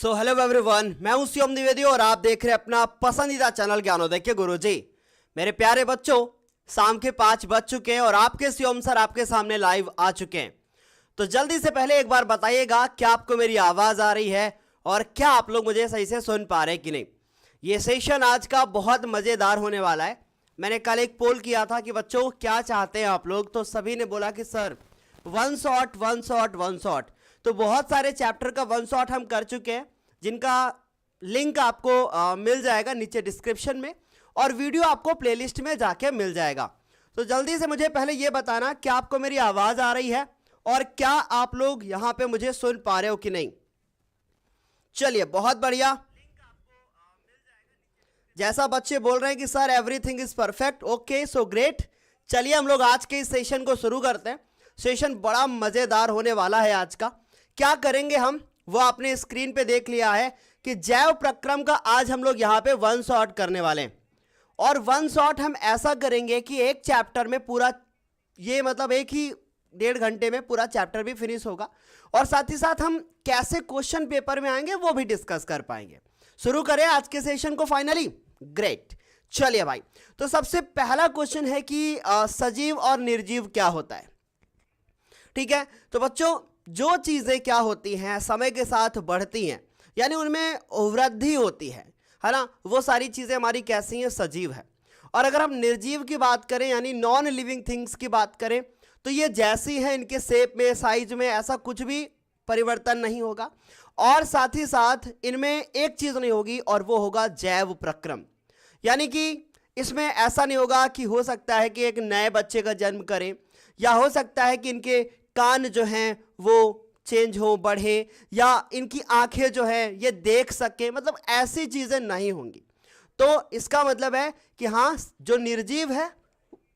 So hello everyone, मैं हूं शिवम द्विवेदी और आप देख रहे हैं अपना पसंदीदा चैनल ज्ञानोदय के गुरुजी। मेरे प्यारे बच्चों, शाम के 5 बज चुके हैं और आपके शिवम सर आपके सामने लाइव आ चुके हैं। तो जल्दी से पहले एक बार बताइएगा क्या आपको मेरी आवाज आ रही है और क्या आप लोग मुझे सही से सुन पा रहे हैं कि नहीं। ये सेशन आज का बहुत मजेदार होने वाला है। मैंने कल एक पोल किया था कि बच्चों क्या चाहते हैं आप लोग, तो सभी ने बोला कि sir one shot one shot one shot. तो बहुत सारे चैप्टर का वन शॉट हम कर चुके हैं, जिनका लिंक आपको मिल जाएगा नीचे डिस्क्रिप्शन में और वीडियो आपको प्लेलिस्ट में जाके मिल जाएगा। तो जल्दी से मुझे पहले ये बताना क्या आपको मेरी आवाज़ आ रही है और क्या आप लोग यहाँ पे मुझे सुन पा रहे हो कि नहीं। चलिए, बहुत बढ़िया। जैसा बच्चे बोल रहे हैं कि sir everything is perfect, okay so great. चलिए हम लोग आज के इस सेशन को शुरू करते हैं। सेशन बड़ा मज़ेदार होने वाला है आज का। क्या करेंगे हम, वो आपने स्क्रीन पे देख लिया है कि जैव प्रक्रम का आज हम लोग यहाँ पे वन शॉट करने वाले हैं। और वन शॉट हम ऐसा करेंगे कि एक चैप्टर में पूरा, ये मतलब एक ही 1.5 घंटे में पूरा चैप्टर भी फिनिश होगा और साथ ही साथ हम कैसे क्वेश्चन पेपर में आएंगे वो भी डिस्कस कर पाएंगे। शुरू करें आज के सेशन को फाइनली। ग्रेट, चलिए भाई। तो सबसे पहला क्वेश्चन है कि सजीव और निर्जीव क्या होता है। ठीक है, तो बच्चों जो चीज़ें क्या होती हैं समय के साथ बढ़ती हैं, यानी उनमें वृद्धि होती है ना, वो सारी चीज़ें हमारी कैसी हैं, सजीव है। और अगर हम निर्जीव की बात करें यानी नॉन लिविंग थिंग्स की बात करें तो ये जैसी है, इनके शेप में साइज में ऐसा कुछ भी परिवर्तन नहीं होगा। और साथ ही साथ इनमें एक चीज़ नहीं होगी और वो होगा जैव प्रक्रम। यानी कि इसमें ऐसा नहीं होगा कि हो सकता है कि एक नए बच्चे का जन्म करें, या हो सकता है कि इनके कान जो हैं वो चेंज हो, बढ़े, या इनकी आंखें जो है ये देख सके, मतलब ऐसी चीज़ें नहीं होंगी। तो इसका मतलब है कि हाँ, जो निर्जीव है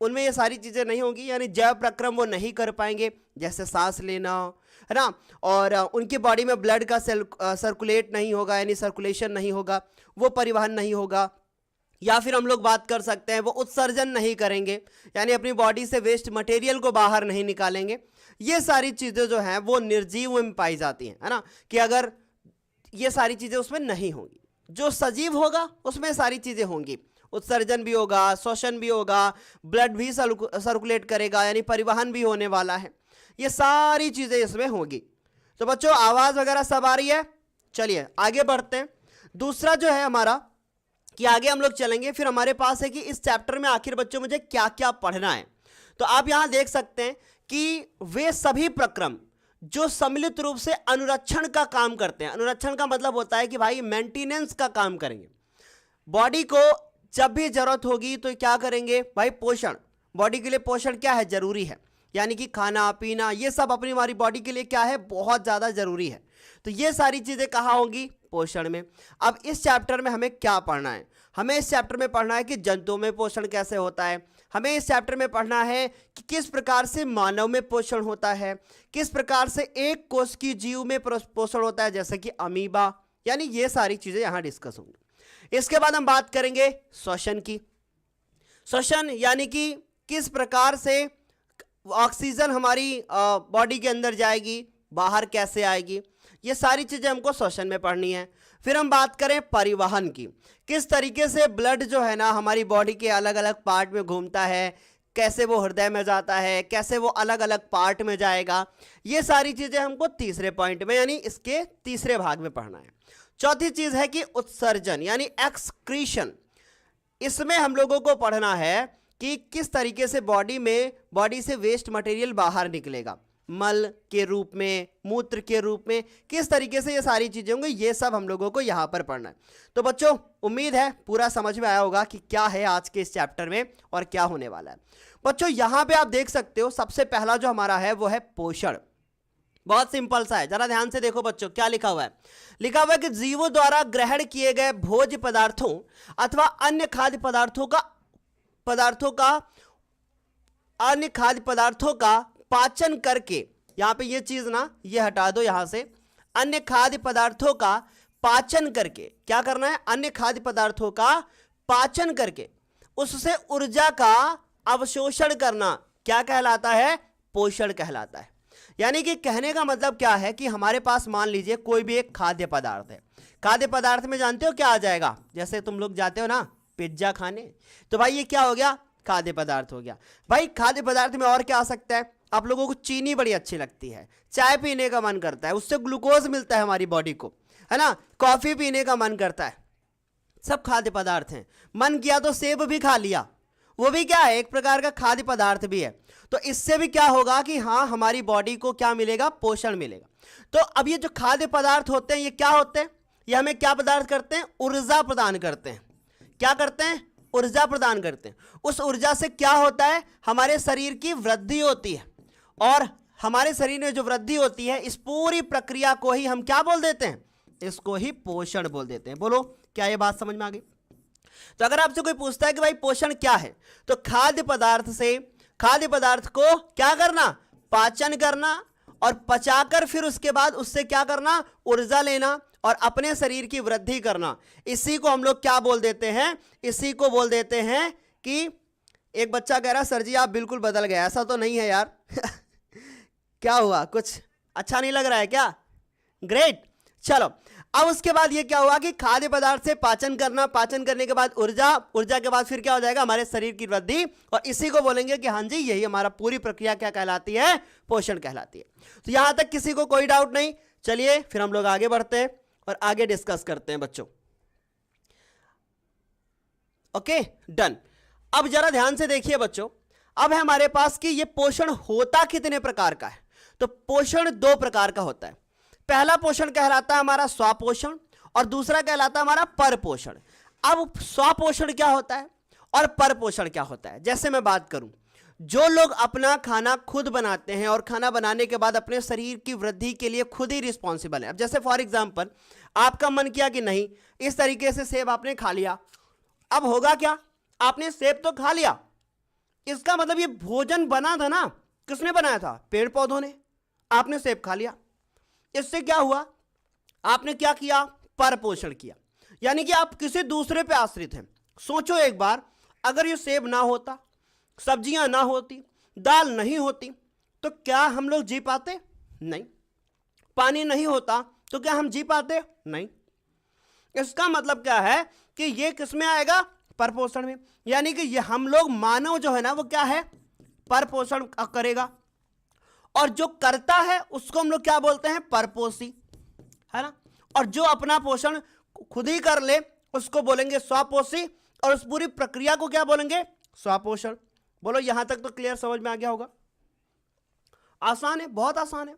उनमें ये सारी चीज़ें नहीं होंगी, यानी जैव प्रक्रम वो नहीं कर पाएंगे, जैसे सांस लेना है ना, और उनकी बॉडी में ब्लड का सर्कुलेट नहीं होगा, यानी सर्कुलेशन नहीं होगा, वो परिवहन नहीं होगा। या फिर हम लोग बात कर सकते हैं वो उत्सर्जन नहीं करेंगे, यानी अपनी बॉडी से वेस्ट मटेरियल को बाहर नहीं निकालेंगे। ये सारी चीज़ें जो हैं वो निर्जीव में पाई जाती हैं, है ना, कि अगर ये सारी चीज़ें उसमें नहीं होंगी। जो सजीव होगा उसमें सारी चीज़ें होंगी, उत्सर्जन भी होगा, श्वसन भी होगा, ब्लड भी सर्कुलेट करेगा, यानी परिवहन भी होने वाला है। ये सारी चीज़ें इसमें होगी। तो बच्चों आवाज़ वगैरह सब आ रही है। चलिए आगे बढ़ते हैं। दूसरा जो है हमारा कि आगे हम लोग चलेंगे, फिर हमारे पास है कि इस चैप्टर में आखिर बच्चों मुझे क्या क्या पढ़ना है। तो आप यहाँ देख सकते हैं कि वे सभी प्रक्रम जो सम्मिलित रूप से अनुरक्षण का काम करते हैं। अनुरक्षण का मतलब होता है कि भाई मेंटेनेंस का काम करेंगे। बॉडी को जब भी जरूरत होगी तो क्या करेंगे भाई, पोषण। बॉडी के लिए पोषण क्या है, जरूरी है, यानी कि खाना पीना ये सब अपनी हमारी बॉडी के लिए क्या है, बहुत ज़्यादा जरूरी है। तो ये सारी चीज़ें कहाँ होंगी, पोषण में। अब इस चैप्टर में हमें क्या पढ़ना है, हमें इस चैप्टर में पढ़ना है कि जंतुओं में पोषण कैसे होता है। हमें इस चैप्टर में पढ़ना है कि किस प्रकार से मानव में पोषण होता है, किस प्रकार से एक कोश की जीव में पोषण होता है, जैसे कि अमीबा, यानी ये सारी चीज़ें यहाँ डिस्कस होंगी। इसके बाद हम बात करेंगे श्वसन की। श्वसन यानी कि किस प्रकार से ऑक्सीजन हमारी बॉडी के अंदर जाएगी, बाहर कैसे आएगी, ये सारी चीज़ें हमको श्वसन में पढ़नी है। फिर हम बात करें परिवहन की, किस तरीके से ब्लड जो है ना हमारी बॉडी के अलग अलग पार्ट में घूमता है, कैसे वो हृदय में जाता है, कैसे वो अलग अलग पार्ट में जाएगा, ये सारी चीज़ें हमको तीसरे पॉइंट में यानी इसके तीसरे भाग में पढ़ना है। चौथी चीज़ है कि उत्सर्जन यानी एक्सक्रीशन। इसमें हम लोगों को पढ़ना है कि किस तरीके से बॉडी से वेस्ट मटेरियल बाहर निकलेगा, मल के रूप में, मूत्र के रूप में, किस तरीके से ये सारी चीज़ें होंगी, ये सब हम लोगों को यहाँ पर पढ़ना है। तो बच्चों उम्मीद है पूरा समझ में आया होगा कि क्या है आज के इस चैप्टर में और क्या होने वाला है। बच्चों यहाँ पे आप देख सकते हो सबसे पहला जो हमारा है वो है पोषण। बहुत सिंपल सा है, जरा ध्यान से देखो बच्चों क्या लिखा हुआ है। लिखा हुआ है कि जीवों द्वारा ग्रहण किए गए भोज्य पदार्थों अथवा अन्य खाद्य पदार्थों का पाचन करके, यहाँ पे ये चीज ना ये हटा दो यहाँ से, अन्य खाद्य पदार्थों का पाचन करके क्या करना है, अन्य खाद्य पदार्थों का पाचन करके उससे ऊर्जा का अवशोषण करना क्या कहलाता है, पोषण कहलाता है। यानी कि कहने का मतलब क्या है कि हमारे पास मान लीजिए कोई भी एक खाद्य पदार्थ है। खाद्य पदार्थ में जानते हो क्या आ जाएगा, जैसे तुम लोग जाते हो ना पिज्जा खाने, तो भाई ये क्या हो गया, खाद्य पदार्थ हो गया। भाई खाद्य पदार्थ में और क्या आ सकता है, आप लोगों को चीनी बड़ी अच्छी लगती है, चाय पीने का मन करता है, उससे ग्लूकोज मिलता है हमारी बॉडी को, है ना, कॉफी पीने का मन करता है, सब खाद्य पदार्थ हैं। मन किया तो सेब भी खा लिया, वो भी क्या है, एक प्रकार का खाद्य पदार्थ भी है। तो इससे भी क्या होगा कि हाँ हमारी बॉडी को क्या मिलेगा, पोषण मिलेगा। तो अब ये जो खाद्य पदार्थ होते हैं ये क्या होते हैं, ये हमें क्या पदार्थ करते हैं, ऊर्जा प्रदान करते हैं। क्या करते हैं, ऊर्जा प्रदान करते हैं। उस ऊर्जा से क्या होता है, हमारे शरीर की वृद्धि होती है, और हमारे शरीर में जो वृद्धि होती है इस पूरी प्रक्रिया को ही हम क्या बोल देते हैं, इसको ही पोषण बोल देते हैं। बोलो क्या ये बात समझ में आ गई। तो अगर आपसे कोई पूछता है कि भाई पोषण क्या है, तो खाद्य पदार्थ से, खाद्य पदार्थ को क्या करना, पाचन करना, और पचाकर फिर उसके बाद उससे क्या करना, ऊर्जा लेना और अपने शरीर की वृद्धि करना। इसी को हम लोग क्या बोल देते हैं, इसी को बोल देते हैं कि एक बच्चा कह रहा सर जी आप बिल्कुल बदल गए, ऐसा तो नहीं है यार क्या हुआ, कुछ अच्छा नहीं लग रहा है क्या, ग्रेट। चलो अब उसके बाद ये क्या हुआ कि खाद्य पदार्थ से पाचन करना, पाचन करने के बाद ऊर्जा, ऊर्जा के बाद फिर क्या हो जाएगा, हमारे शरीर की वृद्धि, और इसी को बोलेंगे कि हाँ जी यही हमारा पूरी प्रक्रिया क्या कहलाती है, पोषण कहलाती है। तो यहां तक किसी को कोई डाउट नहीं। चलिए फिर हम लोग आगे बढ़ते हैं और आगे डिस्कस करते हैं बच्चों। Okay done. अब जरा ध्यान से देखिए बच्चों, अब है हमारे पास कि ये पोषण होता कितने प्रकार का है। तो पोषण दो प्रकार का होता है। पहला पोषण कहलाता है हमारा स्वपोषण और दूसरा कहलाता है हमारा परपोषण। अब स्वपोषण क्या होता है और परपोषण क्या होता है, जैसे मैं बात करूं, जो लोग अपना खाना खुद बनाते हैं और खाना बनाने के बाद अपने शरीर की वृद्धि के लिए खुद ही रिस्पॉन्सिबल है। अब जैसे फॉर एग्जांपल आपका मन किया कि नहीं इस तरीके से सेब आपने खा लिया, अब होगा क्या, आपने सेब तो खा लिया, इसका मतलब ये भोजन बना था ना, किसने बनाया था, पेड़ पौधों ने, आपने सेब खा लिया, इससे क्या हुआ, आपने क्या किया, परपोषण किया, यानी कि आप किसी दूसरे पे आश्रित हैं। सोचो एक बार, अगर ये सेब ना होता, सब्जियां ना होती, दाल नहीं होती, तो क्या हम लोग जी पाते, नहीं। पानी नहीं होता तो क्या हम जी पाते, नहीं। इसका मतलब क्या है कि ये किस में आएगा, परपोषण में, यानी कि ये हम लोग मानव जो है ना वो क्या है, परपोषण करेगा, और जो करता है उसको हम लोग क्या बोलते हैं, परपोषी, है ना। और जो अपना पोषण खुद ही कर ले उसको बोलेंगे स्वपोषी, और उस पूरी प्रक्रिया को क्या बोलेंगे, स्वपोषण। बोलो यहां तक तो क्लियर, समझ में आ गया होगा, आसान है, बहुत आसान है।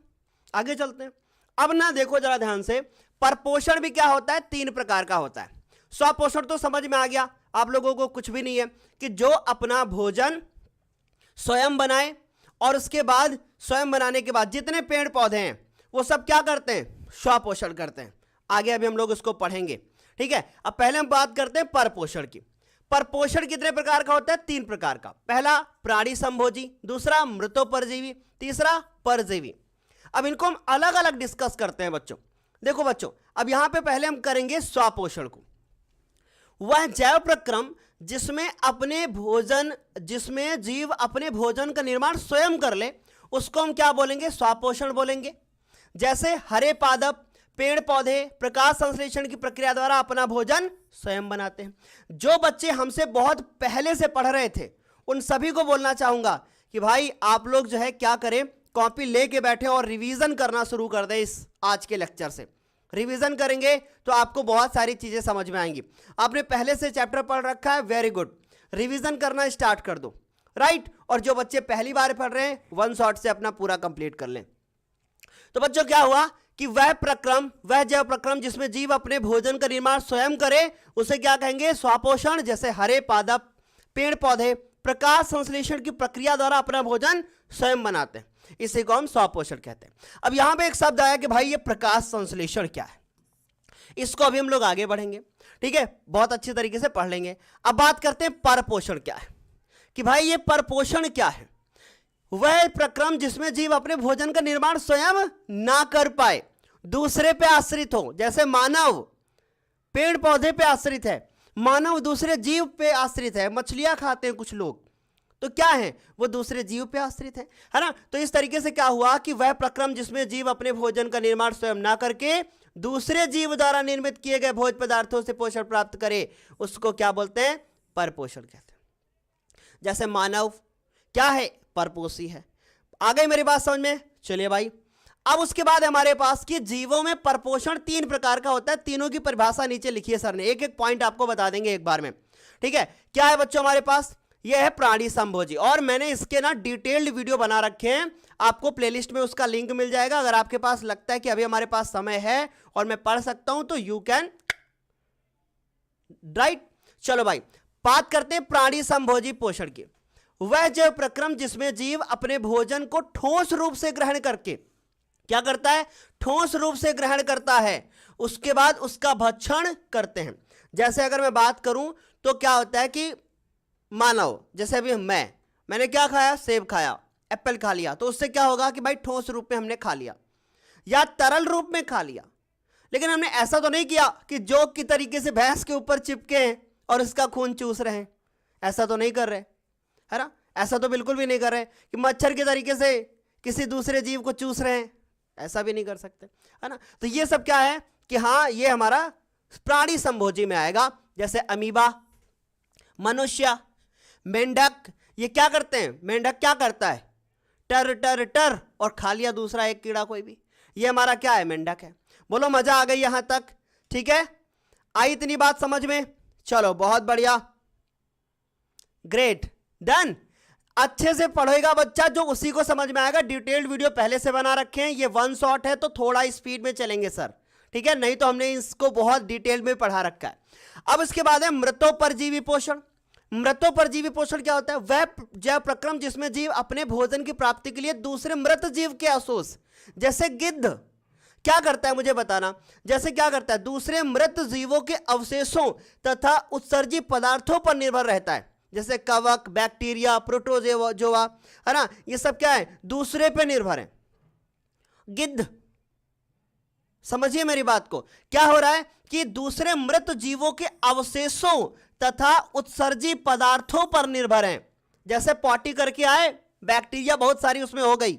आगे चलते हैं। अब ना देखो जरा ध्यान से, परपोषण भी क्या होता है, तीन प्रकार का होता है। स्वपोषण तो समझ में आ गया आप लोगों को, कुछ भी नहीं है कि जो अपना भोजन स्वयं बनाए और उसके बाद स्वयं बनाने के बाद जितने पेड़ पौधे हैं वो सब क्या करते हैं, स्वपोषण करते हैं। आगे अभी हम लोग उसको पढ़ेंगे, ठीक है। अब पहले हम बात करते हैं परपोषण की। परपोषण कितने प्रकार का होता है, तीन प्रकार का। पहला प्राणी संभोजी, दूसरा मृतोपरजीवी, तीसरा परजीवी। अब इनको हम अलग अलग डिस्कस करते हैं बच्चों। देखो बच्चों, अब यहां पे पहले हम करेंगे स्वपोषण को। वह जैव प्रक्रम जिसमें अपने भोजन, जिसमें जीव अपने भोजन का निर्माण स्वयं कर ले, उसको हम क्या बोलेंगे, स्वपोषण बोलेंगे। जैसे हरे पादप, पेड़ पौधे प्रकाश संश्लेषण की प्रक्रिया द्वारा अपना भोजन स्वयं बनाते हैं। जो बच्चे हमसे बहुत पहले से पढ़ रहे थे उन सभी को बोलना चाहूंगा कि भाई आप लोग जो है क्या करें, कॉपी लेके बैठे और रिवीजन करना शुरू कर दें। इस आज के लेक्चर से रिवीजन करेंगे तो आपको बहुत सारी चीजें समझ में आएंगी। आपने पहले से चैप्टर पढ़ रखा है, वेरी गुड, रिवीजन करना स्टार्ट कर दो, राइट। और जो बच्चे पहली बार पढ़ रहे हैं वन शॉट से अपना पूरा कंप्लीट कर लें। तो बच्चों क्या हुआ कि वह प्रक्रम, वह जैव प्रक्रम जिसमें जीव अपने भोजन का निर्माण स्वयं करे उसे क्या कहेंगे, स्वपोषण। जैसे हरे पादप, पेड़ पौधे प्रकाश संश्लेषण की प्रक्रिया द्वारा अपना भोजन स्वयं बनाते हैं, इसी को हम स्वपोषण कहते हैं। अब यहां पे एक शब्द आया कि भाई ये प्रकाश संश्लेषण क्या है, इसको अभी हम लोग आगे बढ़ेंगे, ठीक है, बहुत अच्छी तरीके से पढ़ लेंगे। अब बात करते हैं परपोषण क्या है, कि भाई ये परपोषण क्या है। वह प्रक्रम जिसमें जीव अपने भोजन का निर्माण स्वयं ना कर पाए, दूसरे पे आश्रित हो। जैसे मानव पेड़ पौधे पे आश्रित है, मानव दूसरे जीव पे आश्रित है, मछलियां खाते हैं कुछ लोग, तो क्या है, वो दूसरे जीव पे आश्रित है ना। तो इस तरीके से क्या हुआ कि वह प्रक्रम जिसमें जीव अपने भोजन का निर्माण स्वयं ना करके दूसरे जीव द्वारा निर्मित किए गए भोज्य पदार्थों से पोषण प्राप्त करे, उसको क्या बोलते हैं, परपोषण कहते हैं। जैसे मानव क्या है, परपोषी है। आ गई मेरी बात समझ में? चलिए भाई, अब उसके बाद हमारे पास कि जीवों में परपोषण 3 प्रकार का होता है। तीनों की परिभाषा नीचे लिखी है सर ने, एक एक पॉइंट आपको बता देंगे एक बार में, ठीक है। क्या है बच्चों हमारे पास, ये है प्राणी संभोजी, और मैंने इसके ना डिटेल्ड वीडियो बना रखे हैं, आपको प्लेलिस्ट में उसका लिंक मिल जाएगा। अगर आपके पास लगता है कि अभी हमारे पास समय है और मैं पढ़ सकता हूं तो यू कैन राइट। चलो भाई, बात करते हैं प्राणी संभोजी पोषण की। वह जैव प्रक्रम जिसमें जीव अपने भोजन को ठोस रूप से ग्रहण करके क्या करता है, ठोस रूप से ग्रहण करता है, उसके बाद उसका भक्षण करते हैं। जैसे अगर मैं बात करूं तो क्या होता है कि मानव, जैसे अभी मैंने क्या खाया, सेब खाया, एप्पल खा लिया, तो उससे क्या होगा कि भाई ठोस रूप में हमने खा लिया या तरल रूप में खा लिया। लेकिन हमने ऐसा तो नहीं किया कि जोक की तरीके से भैंस के ऊपर चिपके हैं और इसका खून चूस रहे हैं, ऐसा तो नहीं कर रहे, है ना। ऐसा तो बिल्कुल भी नहीं कर रहे कि मच्छर के तरीके से किसी दूसरे जीव को चूस रहे हैं, ऐसा भी नहीं कर सकते, है ना। तो ये सब क्या है कि हाँ, ये हमारा प्राणी संभोजी में आएगा। जैसे अमीबा, मनुष्य, मेंढक, ये क्या करते हैं, मेंढक क्या करता है, टर टर टर और खा लिया दूसरा एक कीड़ा कोई भी, ये हमारा क्या है, मेंढक है। बोलो मजा आ गई यहां तक, ठीक है, आई इतनी बात समझ में? चलो बहुत बढ़िया, ग्रेट, डन। अच्छे से पढ़ेगा बच्चा जो उसी को समझ में आएगा। डिटेल्ड वीडियो पहले से बना रखे हैं, ये वन शॉट है तो थोड़ा स्पीड में चलेंगे सर, ठीक है, नहीं तो हमने इसको बहुत डिटेल में पढ़ा रखा है। अब इसके बाद है मृतोपरजीवी पोषण। मृतोपरजीवी पोषण क्या होता है, वह जैव प्रक्रम जिसमें जीव अपने भोजन की प्राप्ति के लिए दूसरे मृत जीव के अवशेष, जैसे गिद्ध क्या करता है मुझे बताना, जैसे क्या करता है, दूसरे मृत जीवों के अवशेषों तथा उत्सर्जित पदार्थों पर निर्भर रहता है। जैसे कवक, बैक्टीरिया, प्रोटोजोआ, है ना, ये सब क्या है, दूसरे पे निर्भर है। गिद्ध, समझिए मेरी बात को, क्या हो रहा है कि दूसरे मृत जीवों के अवशेषों तथा उत्सर्जित पदार्थों पर निर्भर हैं। जैसे पॉटी करके आए, बैक्टीरिया बहुत सारी उसमें हो गई,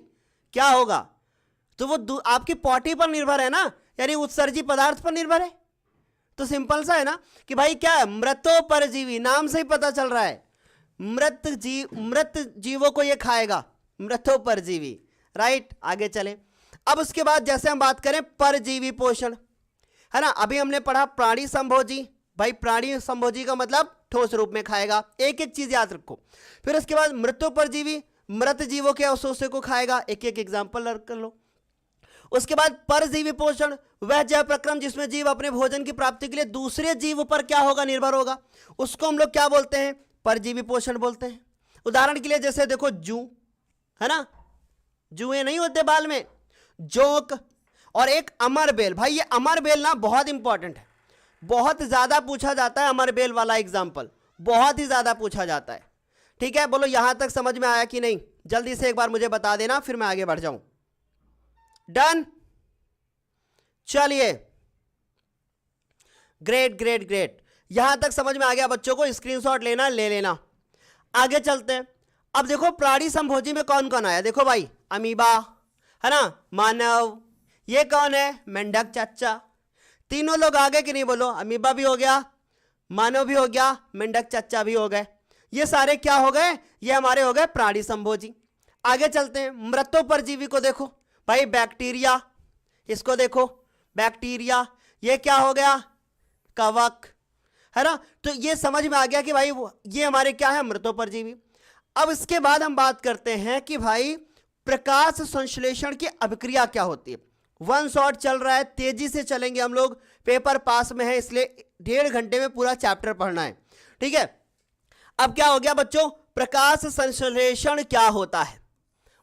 क्या होगा, तो वो आपकी पॉटी पर निर्भर है ना, यानी उत्सर्जित पदार्थ पर निर्भर है। तो सिंपल सा है ना कि भाई क्या है, मृतोपरजीवी, नाम से ही पता चल रहा है, मृत जीवों को ये खाएगा, मृतोपरजीवी, राइट। आगे चले, अब उसके बाद जैसे हम बात करें परजीवी पोषण, है ना, अभी हमने पढ़ा प्राणी संभोजी, भाई प्राणी संभोजी का मतलब ठोस रूप में खाएगा, एक एक चीज याद रखो। फिर उसके बाद मृतोपरजीवी, मृत जीवों के अवशेषों को खाएगा, एक एक एग्जाम्पल कर लो। उसके बाद परजीवी पोषण, वह जैव प्रक्रम जिसमें जीव अपने भोजन की प्राप्ति के लिए दूसरे जीव पर क्या होगा, निर्भर होगा, उसको हम लोग क्या बोलते हैं, परजीवी पोषण बोलते हैं। उदाहरण के लिए जैसे देखो जू, है ना, जुए नहीं होते बाल में, जोक, और एक अमरबेल। भाई ये अमरबेल ना बहुत इंपॉर्टेंट है, बहुत ज्यादा पूछा जाता है, अमरबेल वाला एग्जाम्पल बहुत ही ज्यादा पूछा जाता है, ठीक है। बोलो यहां तक समझ में आया कि नहीं, जल्दी से एक बार मुझे बता देना, फिर मैं आगे बढ़ जाऊं। डन, चलिए, ग्रेट ग्रेट ग्रेट, यहां तक समझ में आ गया बच्चों को, स्क्रीनशॉट लेना ले लेना। आगे चलते हैं। अब देखो प्राणी संभोजी में कौन कौन आया, देखो भाई, अमीबा, है ना, मानव, ये कौन है, मेंढक चाचा। तीनों लोग आ गए कि नहीं, बोलो, अमीबा भी हो गया, मानव भी हो गया, मेंढक चाचा भी हो गए, ये सारे क्या हो गए, ये हमारे हो गए प्राणी संभोजी। आगे चलते हैं, मृतोपरजीवी को देखो भाई, बैक्टीरिया, इसको देखो, बैक्टीरिया, ये क्या हो गया, कवक, है ना। तो ये समझ में आ गया कि भाई ये हमारे क्या है, मृतोपरजीवी। अब इसके बाद हम बात करते हैं कि भाई प्रकाश संश्लेषण की अभिक्रिया क्या होती है। वन शॉट चल रहा है, तेजी से चलेंगे हम लोग, पेपर पास में है, इसलिए 1.5 घंटे में पूरा चैप्टर पढ़ना है, ठीक है। अब क्या हो गया बच्चों, प्रकाश संश्लेषण क्या होता है,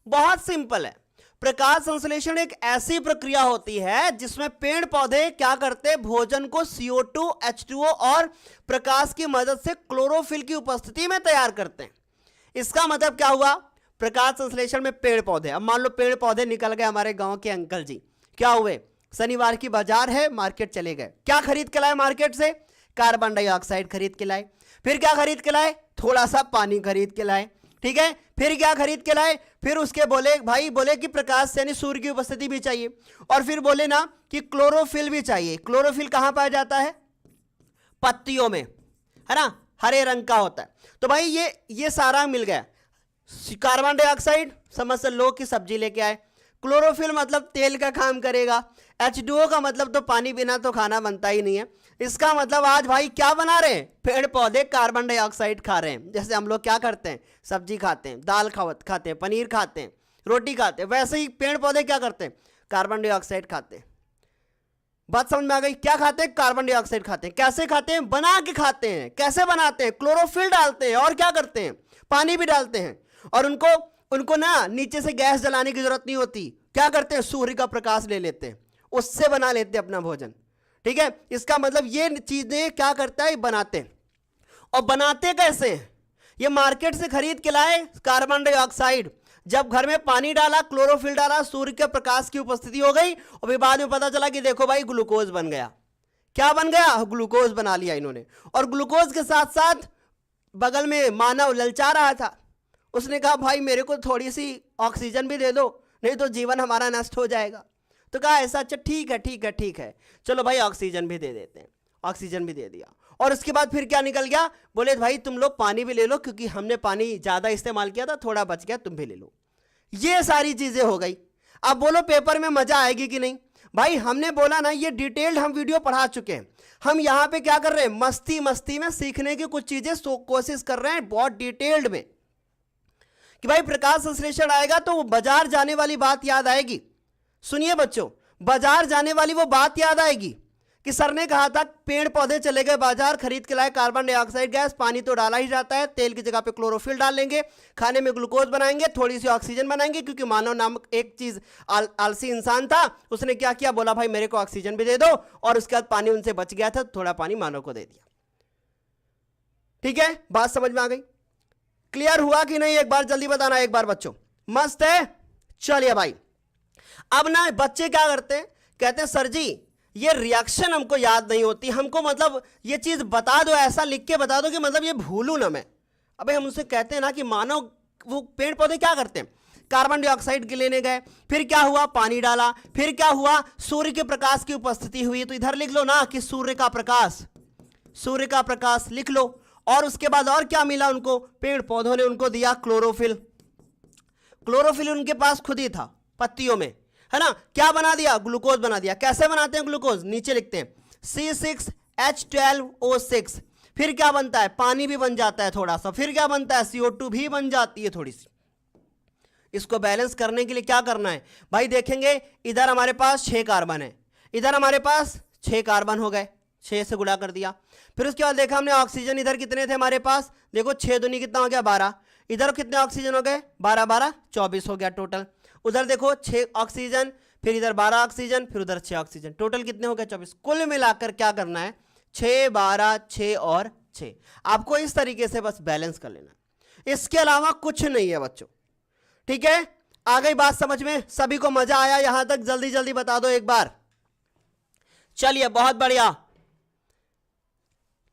बहुत सिंपल है। प्रकाश संश्लेषण एक ऐसी प्रक्रिया होती है जिसमें पेड़ पौधे क्या करते हैं, भोजन को CO2, H2O और प्रकाश की मदद से क्लोरोफिल की उपस्थिति में तैयार करते हैं। इसका मतलब क्या हुआ, प्रकाश संश्लेषण में पेड़ पौधे, अब मान लो पेड़ पौधे निकल गए, हमारे गांव के अंकल जी क्या हुए, शनिवार की बाजार है, मार्केट चले गए, क्या खरीद के लाए मार्केट से, कार्बन डाइऑक्साइड खरीद के लाए, फिर क्या खरीद के लाए, थोड़ा सा पानी खरीद के लाए, ठीक है। फिर क्या खरीद के लाए, फिर उसके बोले भाई, बोले कि प्रकाश यानी सूर्य की उपस्थिति भी चाहिए, और फिर बोले ना कि क्लोरोफिल भी चाहिए। क्लोरोफिल कहां पाया जाता है, पत्तियों में, है ना, हरे रंग का होता है। तो भाई ये सारा मिल गया। कार्बन डाइऑक्साइड समझ से लो की सब्जी लेके आए, क्लोरोफिल मतलब तेल का काम करेगा, H2O का मतलब तो पानी बिना तो खाना बनता ही नहीं है। इसका मतलब आज भाई क्या बना रहे हैं, पेड़ पौधे कार्बन डाइऑक्साइड खा रहे हैं। जैसे हम लोग क्या करते हैं, सब्जी खाते हैं, दाल खाते हैं, पनीर खाते हैं, रोटी खाते हैं, वैसे ही पेड़ पौधे क्या करते हैं, कार्बन डाइऑक्साइड खाते हैं। बात समझ में आ गई, क्या खाते हैं, कार्बन डाइऑक्साइड खाते हैं। कैसे खाते हैं, बना के खाते हैं। कैसे बनाते हैं, क्लोरोफिल डालते हैं, और क्या करते हैं, पानी भी डालते हैं। और उनको ना नीचे से गैस जलाने की जरूरत नहीं होती। क्या करते हैं, सूर्य का प्रकाश ले लेते हैं, उससे बना लेते हैं अपना भोजन। ठीक है, इसका मतलब ये चीजें क्या करता है, बनाते हैं। और बनाते कैसे हैं, ये मार्केट से खरीद के लाए कार्बन डाइऑक्साइड, जब घर में पानी डाला, क्लोरोफिल डाला, सूर्य के प्रकाश की उपस्थिति हो गई, और फिर बाद में पता चला कि देखो भाई ग्लूकोज बन गया। क्या बन गया, ग्लूकोज बना लिया इन्होंने। और ग्लूकोज के साथ साथ बगल में मानव ललचा रहा था, उसने कहा भाई मेरे को थोड़ी सी ऑक्सीजन भी दे दो, नहीं तो जीवन हमारा नष्ट हो जाएगा। तो कहा ऐसा, अच्छा ठीक है ठीक है ठीक है, चलो भाई ऑक्सीजन भी दे देते हैं। ऑक्सीजन भी दे दिया, और उसके बाद फिर क्या निकल गया, बोले भाई तुम लोग पानी भी ले लो, क्योंकि हमने पानी ज्यादा इस्तेमाल किया था, थोड़ा बच गया, तुम भी ले लो। ये सारी चीजें हो गई। अब बोलो पेपर में मजा आएगी कि नहीं। भाई हमने बोला ना, ये डिटेल्ड हम वीडियो पढ़ा चुके हैं। हम यहां पे क्या कर रहे हैं, मस्ती मस्ती में सीखने की कुछ चीजें कोशिश कर रहे हैं बहुत डिटेल्ड में, कि भाई प्रकाश संश्लेषण आएगा तो वो बाजार जाने वाली बात याद आएगी। सुनिए बच्चों, बाजार जाने वाली वो बात याद आएगी कि सर ने कहा था पेड़ पौधे चले गए बाजार, खरीद के लाए कार्बन डाइऑक्साइड गैस, पानी तो डाला ही जाता है, तेल की जगह पे क्लोरोफिल डाल लेंगे, खाने में ग्लूकोज बनाएंगे, थोड़ी सी ऑक्सीजन बनाएंगे, क्योंकि मानव नामक एक चीज आलसी इंसान था, उसने क्या किया, बोला भाई मेरे को ऑक्सीजन भी दे दो, और उसके बाद पानी उनसे बच गया था, थोड़ा पानी मानव को दे दिया। ठीक है, बात समझ में आ गई, क्लियर हुआ कि नहीं, एक बार जल्दी बताना एक बार बच्चों, मस्त है। चलिए भाई, अब ना बच्चे क्या करते हैं, कहते हैं सर जी ये रिएक्शन हमको याद नहीं होती, हमको मतलब ये चीज बता दो, ऐसा लिख के बता दो कि मतलब ये भूलू ना मैं। अबे हम उनसे कहते हैं ना कि मानव वो पेड़ पौधे क्या करते हैं, कार्बन डाइऑक्साइड के लेने गए, फिर क्या हुआ, पानी डाला, फिर क्या हुआ, सूर्य के प्रकाश की उपस्थिति हुई, तो इधर लिख लो ना कि सूर्य का प्रकाश लिख लो। और उसके बाद और क्या मिला उनको, पेड़ पौधों ने उनको दिया क्लोरोफिल। क्लोरोफिल उनके पास खुद ही था पत्तियों में, है ना, क्या बना दिया, ग्लूकोज बना दिया। कैसे बनाते हैं ग्लूकोज, नीचे लिखते हैं C6H12O6। फिर क्या बनता है, पानी भी बन जाता है थोड़ा सा, फिर क्या बनता है, CO2 भी बन जाती है थोड़ी सी। इसको बैलेंस करने के लिए क्या करना है भाई, देखेंगे इधर हमारे पास 6 कार्बन है, इधर हमारे पास 6 कार्बन हो गए, 6 से गुणा कर दिया। फिर उसके बाद देखा हमने ऑक्सीजन इधर कितने थे हमारे पास, देखो 6 दूनी कितना हो गया 12, इधर कितने ऑक्सीजन हो गए 12 12 24 हो गया टोटल। उधर देखो 6 ऑक्सीजन, फिर इधर 12 ऑक्सीजन, फिर उधर 6 ऑक्सीजन, टोटल कितने हो गए 24। कुल मिलाकर क्या करना है 6 12 6 और 6। आपको इस तरीके से बस बैलेंस कर लेना, इसके अलावा कुछ नहीं है बच्चों। ठीक है, आ गई बात समझ में, सभी को मजा आया यहां तक, जल्दी जल्दी बता दो एक बार। चलिए बहुत बढ़िया,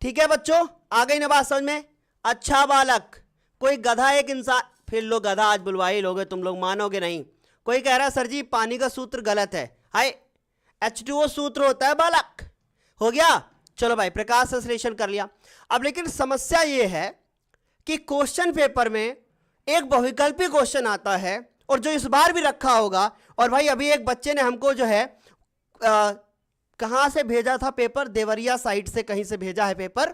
ठीक है बच्चों, आ गई ना बात समझ में। अच्छा बालक, कोई गधा एक इंसान, फिर लोग गधा आज बुलवा ही लोगे तुम लोग, मानोगे नहीं। कोई कह रहा है सर जी पानी का सूत्र गलत है, हाय H2O सूत्र होता है बालक, हो गया। चलो भाई प्रकाश संश्लेषण कर लिया। अब लेकिन समस्या ये है कि क्वेश्चन पेपर में एक बहुविकल्पी क्वेश्चन आता है, और जो इस बार भी रखा होगा, और भाई अभी एक बच्चे ने हमको जो है कहां से भेजा था पेपर, देवरिया साइड से कहीं से भेजा है पेपर,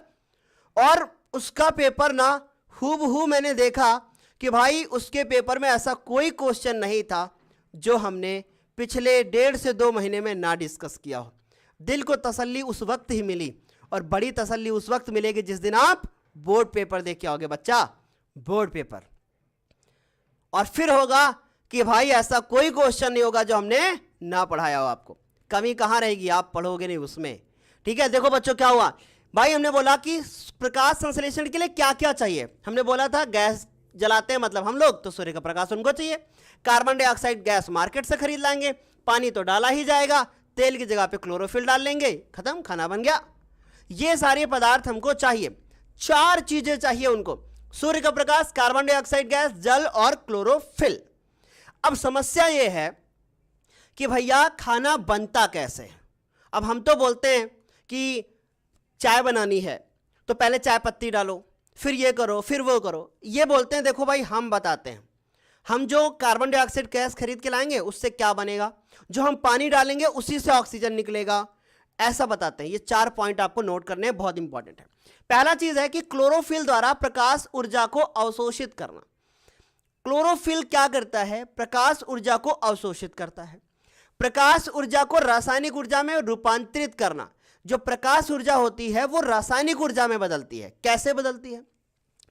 और उसका पेपर ना हूबहू मैंने देखा कि भाई उसके पेपर में ऐसा कोई क्वेश्चन नहीं था जो हमने पिछले 1.5 से 2 महीने में ना डिस्कस किया हो। दिल को तसल्ली उस वक्त ही मिली, और बड़ी तसल्ली उस वक्त मिलेगी जिस दिन आप बोर्ड पेपर देख के आओगे बच्चा, बोर्ड पेपर। और फिर होगा कि भाई ऐसा कोई क्वेश्चन नहीं होगा जो हमने ना पढ़ाया हो आपको, कमी कहां रहेगी, आप पढ़ोगे नहीं उसमें। ठीक है, देखो बच्चों क्या हुआ भाई, हमने बोला कि प्रकाश संश्लेषण के लिए क्या क्या चाहिए। हमने बोला था गैस जलाते हैं मतलब हम लोग, तो सूर्य का प्रकाश उनको चाहिए। कार्बन डाइऑक्साइड गैस मार्केट से खरीद लाएंगे, पानी तो डाला ही जाएगा, तेल की जगह पे क्लोरोफिल डाल लेंगे, खत्म, खाना बन गया। ये सारे पदार्थ हमको चाहिए, 4 चीजें चाहिए उनको। सूर्य का प्रकाश, कार्बन डाइऑक्साइड गैस, जल और क्लोरोफिल। अब समस्या यह है कि भैया खाना बनता कैसे है। अब हम तो बोलते हैं कि चाय बनानी है तो पहले चाय पत्ती डालो, फिर ये करो, फिर वो करो, ये बोलते हैं। देखो भाई, हम बताते हैं, हम जो कार्बन डाइऑक्साइड गैस खरीद के लाएंगे उससे क्या बनेगा, जो हम पानी डालेंगे उसी से ऑक्सीजन निकलेगा, ऐसा बताते हैं। ये 4 पॉइंट आपको नोट करने हैं, बहुत इंपॉर्टेंट है। पहला चीज है कि क्लोरोफिल द्वारा प्रकाश ऊर्जा को अवशोषित करना। क्लोरोफिल क्या करता है? प्रकाश ऊर्जा को अवशोषित करता है, प्रकाश ऊर्जा को रासायनिक ऊर्जा में रूपांतरित करना। जो प्रकाश ऊर्जा होती है वो रासायनिक ऊर्जा में बदलती है। कैसे बदलती है?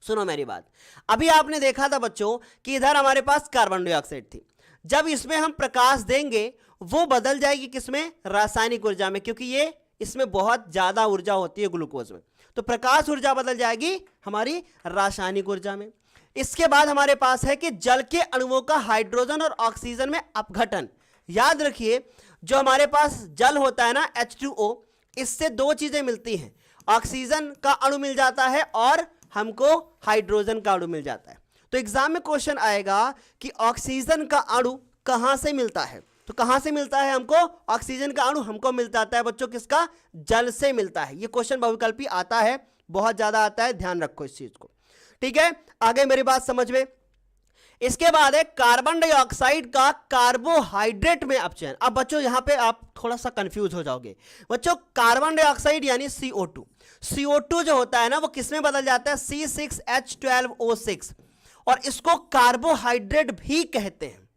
सुनो मेरी बात। अभी आपने देखा था बच्चों कि इधर हमारे पास कार्बन डाइऑक्साइड थी, जब इसमें हम प्रकाश देंगे वो बदल जाएगी किसमें? रासायनिक ऊर्जा में, क्योंकि ये इसमें बहुत ज्यादा ऊर्जा होती है ग्लूकोज में, तो प्रकाश ऊर्जा बदल जाएगी हमारी रासायनिक ऊर्जा में। इसके बाद हमारे पास है कि जल के अणुओं का हाइड्रोजन और ऑक्सीजन में अपघटन। याद रखिए, जो हमारे पास जल होता है ना H2O, इससे 2 चीजें मिलती हैं, ऑक्सीजन का अणु मिल जाता है और हमको हाइड्रोजन का अणु मिल जाता है। तो एग्जाम में क्वेश्चन आएगा कि ऑक्सीजन का अणु कहां से मिलता है, तो कहां से मिलता है हमको? ऑक्सीजन का अणु हमको मिलता है बच्चों किसका? जल से मिलता है। ये क्वेश्चन बहुविकल्पी आता है, बहुत ज्यादा आता है, ध्यान रखो इस चीज को। ठीक है, आगे मेरी बात समझ में। इसके बाद है कार्बन डाइऑक्साइड का कार्बोहाइड्रेट में अपचयन। अब बच्चों यहां पे आप थोड़ा सा कंफ्यूज हो जाओगे बच्चों। कार्बन डाइऑक्साइड यानी CO2, CO2 जो होता है ना वो किसमें बदल जाता है? C6H12O6, और इसको कार्बोहाइड्रेट भी कहते हैं,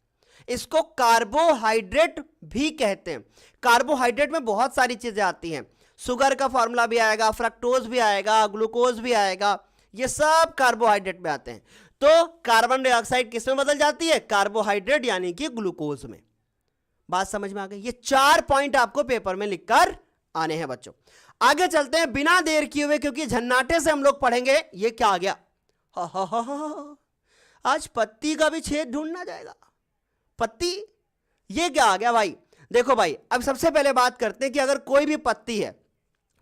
इसको कार्बोहाइड्रेट भी कहते हैं। कार्बोहाइड्रेट में बहुत सारी चीजें आती हैं, शुगर का फॉर्मूला भी आएगा, फ्रक्टोज भी आएगा, ग्लूकोज भी आएगा, ये सब कार्बोहाइड्रेट में आते हैं। तो कार्बन डाइऑक्साइड किस में बदल जाती है? कार्बोहाइड्रेट यानी कि ग्लूकोज में। बात समझ में आ गई? ये 4 पॉइंट आपको पेपर में लिखकर आने हैं बच्चों। आगे चलते हैं बिना देर किए हुए, क्योंकि झन्नाटे से हम लोग पढ़ेंगे। ये क्या आ गया? आज पत्ती का भी छेद ढूंढना जाएगा। पत्ती, ये क्या आ गया भाई? देखो भाई, अब सबसे पहले बात करते हैं कि अगर कोई भी पत्ती है,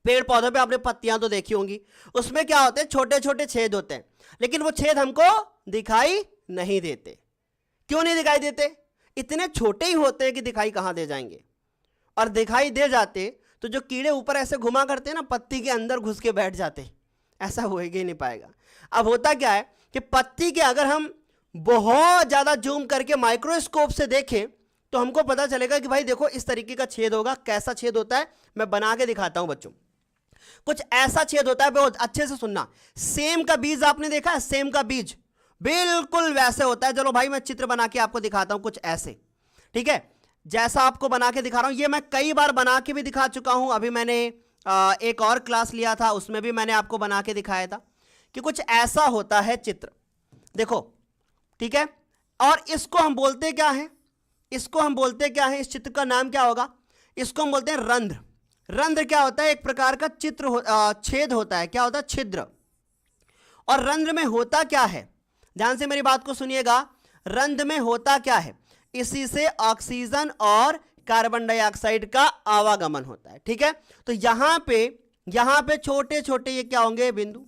पेड़ पौधों पे आपने पत्तियां तो देखी होंगी, उसमें क्या होते हैं? छोटे छोटे छेद होते हैं, लेकिन वो छेद हमको दिखाई नहीं देते। क्यों नहीं दिखाई देते? इतने छोटे ही होते हैं कि दिखाई कहां दे जाएंगे, और दिखाई दे जाते तो जो कीड़े ऊपर ऐसे घुमा करते हैं ना, पत्ती के अंदर घुस के बैठ जाते, ऐसा हो ही नहीं पाएगा। अब होता क्या है कि पत्ती के अगर हम बहुत ज्यादा जूम करके माइक्रोस्कोप से देखें तो हमको पता चलेगा कि भाई देखो इस तरीके का छेद होगा। कैसा छेद होता है मैं बना के दिखाता हूं बच्चों। कुछ ऐसा छेद होता है, बहुत अच्छे से सुनना। सेम का बीज आपने देखा है? सेम का बीज बिल्कुल वैसे होता है। चलो भाई मैं चित्र बना के आपको दिखाता हूं कुछ ऐसे, ठीक है? जैसा आपको बना के दिखा रहा हूं, ये मैं कई बार बना के भी दिखा चुका हूं। अभी मैंने एक और क्लास लिया था, उसमें भी मैंने आपको बना के दिखाया था कि कुछ ऐसा होता है चित्र, देखो, ठीक है? और इसको हम बोलते क्या है? इसको हम बोलते क्या है? इस चित्र का नाम क्या होगा? इसको हम बोलते हैं रंध्र। रंध्र क्या होता है? एक प्रकार का छेद होता है। क्या होता है? छिद्र। और रंध्र में होता क्या है? ध्यान से मेरी बात को सुनिएगा। रंध्र में होता क्या है? इसी से ऑक्सीजन और कार्बन डाइऑक्साइड का आवागमन होता है, ठीक है? तो यहां पे छोटे छोटे ये क्या होंगे? बिंदु,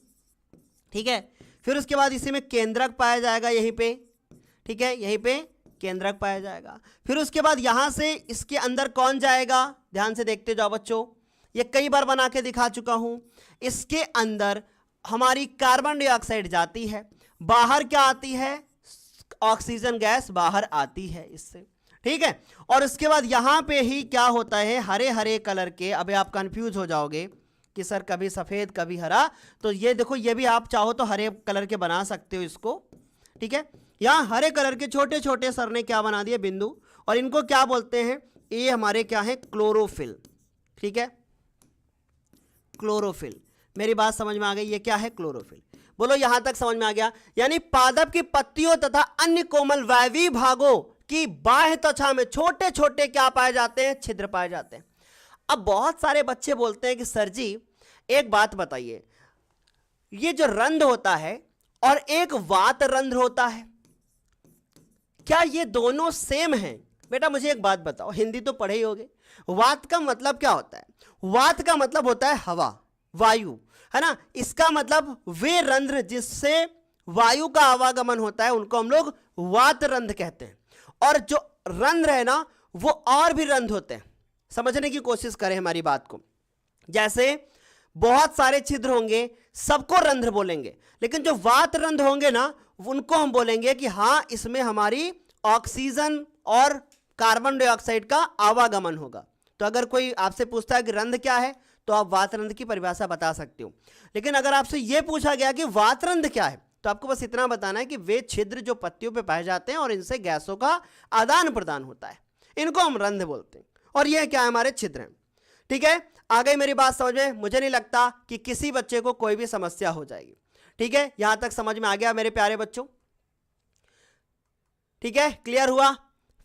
ठीक है? फिर उसके बाद इसी में केंद्रक पाया जाएगा, यहीं पे, ठीक है? यहीं पे केंद्रक पाया जाएगा। फिर उसके बाद यहां से इसके अंदर कौन जाएगा? ध्यान से देखते जाओ बच्चों, ये कई बार बना के दिखा चुका हूं। इसके अंदर हमारी कार्बन डाइऑक्साइड जाती है, बाहर क्या आती है? ऑक्सीजन गैस बाहर आती है इससे, ठीक है? और उसके बाद यहां पे ही क्या होता है? हरे हरे कलर के, अभी आप कंफ्यूज हो जाओगे कि सर कभी सफेद कभी हरा, तो ये देखो, ये भी आप चाहो तो हरे कलर के बना सकते हो इसको, ठीक है? यहां हरे कलर के छोटे छोटे सर ने क्या बना दिए? बिंदु। और इनको क्या बोलते हैं? ये हमारे क्या है? क्लोरोफिल, ठीक है? क्लोरोफिल। मेरी बात समझ में आ गई? ये क्या है? क्लोरोफिल। बोलो यहां तक समझ में आ गया? यानी पादप की पत्तियों तथा अन्य कोमल वायवीय भागों की बाह्य त्वचा में छोटे छोटे क्या पाए जाते हैं? छिद्र पाए जाते हैं। अब बहुत सारे बच्चे बोलते हैं कि सर जी एक बात बताइए, ये जो रंध्र होता है और एक वात रंध्र होता है, क्या ये दोनों सेम हैं? बेटा मुझे एक बात बताओ, हिंदी तो पढ़े ही होगे। वात का मतलब क्या होता है? वात का मतलब होता है हवा, वायु, है ना? इसका मतलब वे रंध्र जिससे वायु का आवागमन होता है उनको हम लोग वातरंध्र कहते हैं। और जो रंध्र है ना वो और भी रंध्र होते हैं। समझने की कोशिश करें हमारी बात को। जैसे बहुत सारे छिद्र होंगे, सबको रंध्र बोलेंगे, लेकिन जो वातरंध्र होंगे ना उनको हम बोलेंगे कि हाँ इसमें हमारी ऑक्सीजन और कार्बन डाइऑक्साइड का आवागमन होगा। तो अगर कोई आपसे पूछता है कि रंध्र क्या है तो आप वातरंध्र की परिभाषा बता सकते हो। लेकिन अगर आपसे यह पूछा गया कि वातरंध्र क्या है तो आपको बस इतना बताना है कि वे छिद्र जो पत्तियों पे पाए जाते हैं और इनसे गैसों का आदान प्रदान होता है, इनको हम रंध्र बोलते हैं। और ये क्या है, हमारे छिद्र हैं। ठीक है, आ गई मेरी बात समझ में? मुझे नहीं लगता कि किसी बच्चे को कोई भी समस्या हो जाएगी। ठीक है, यहां तक समझ में आ गया मेरे प्यारे बच्चों? ठीक है, क्लियर हुआ?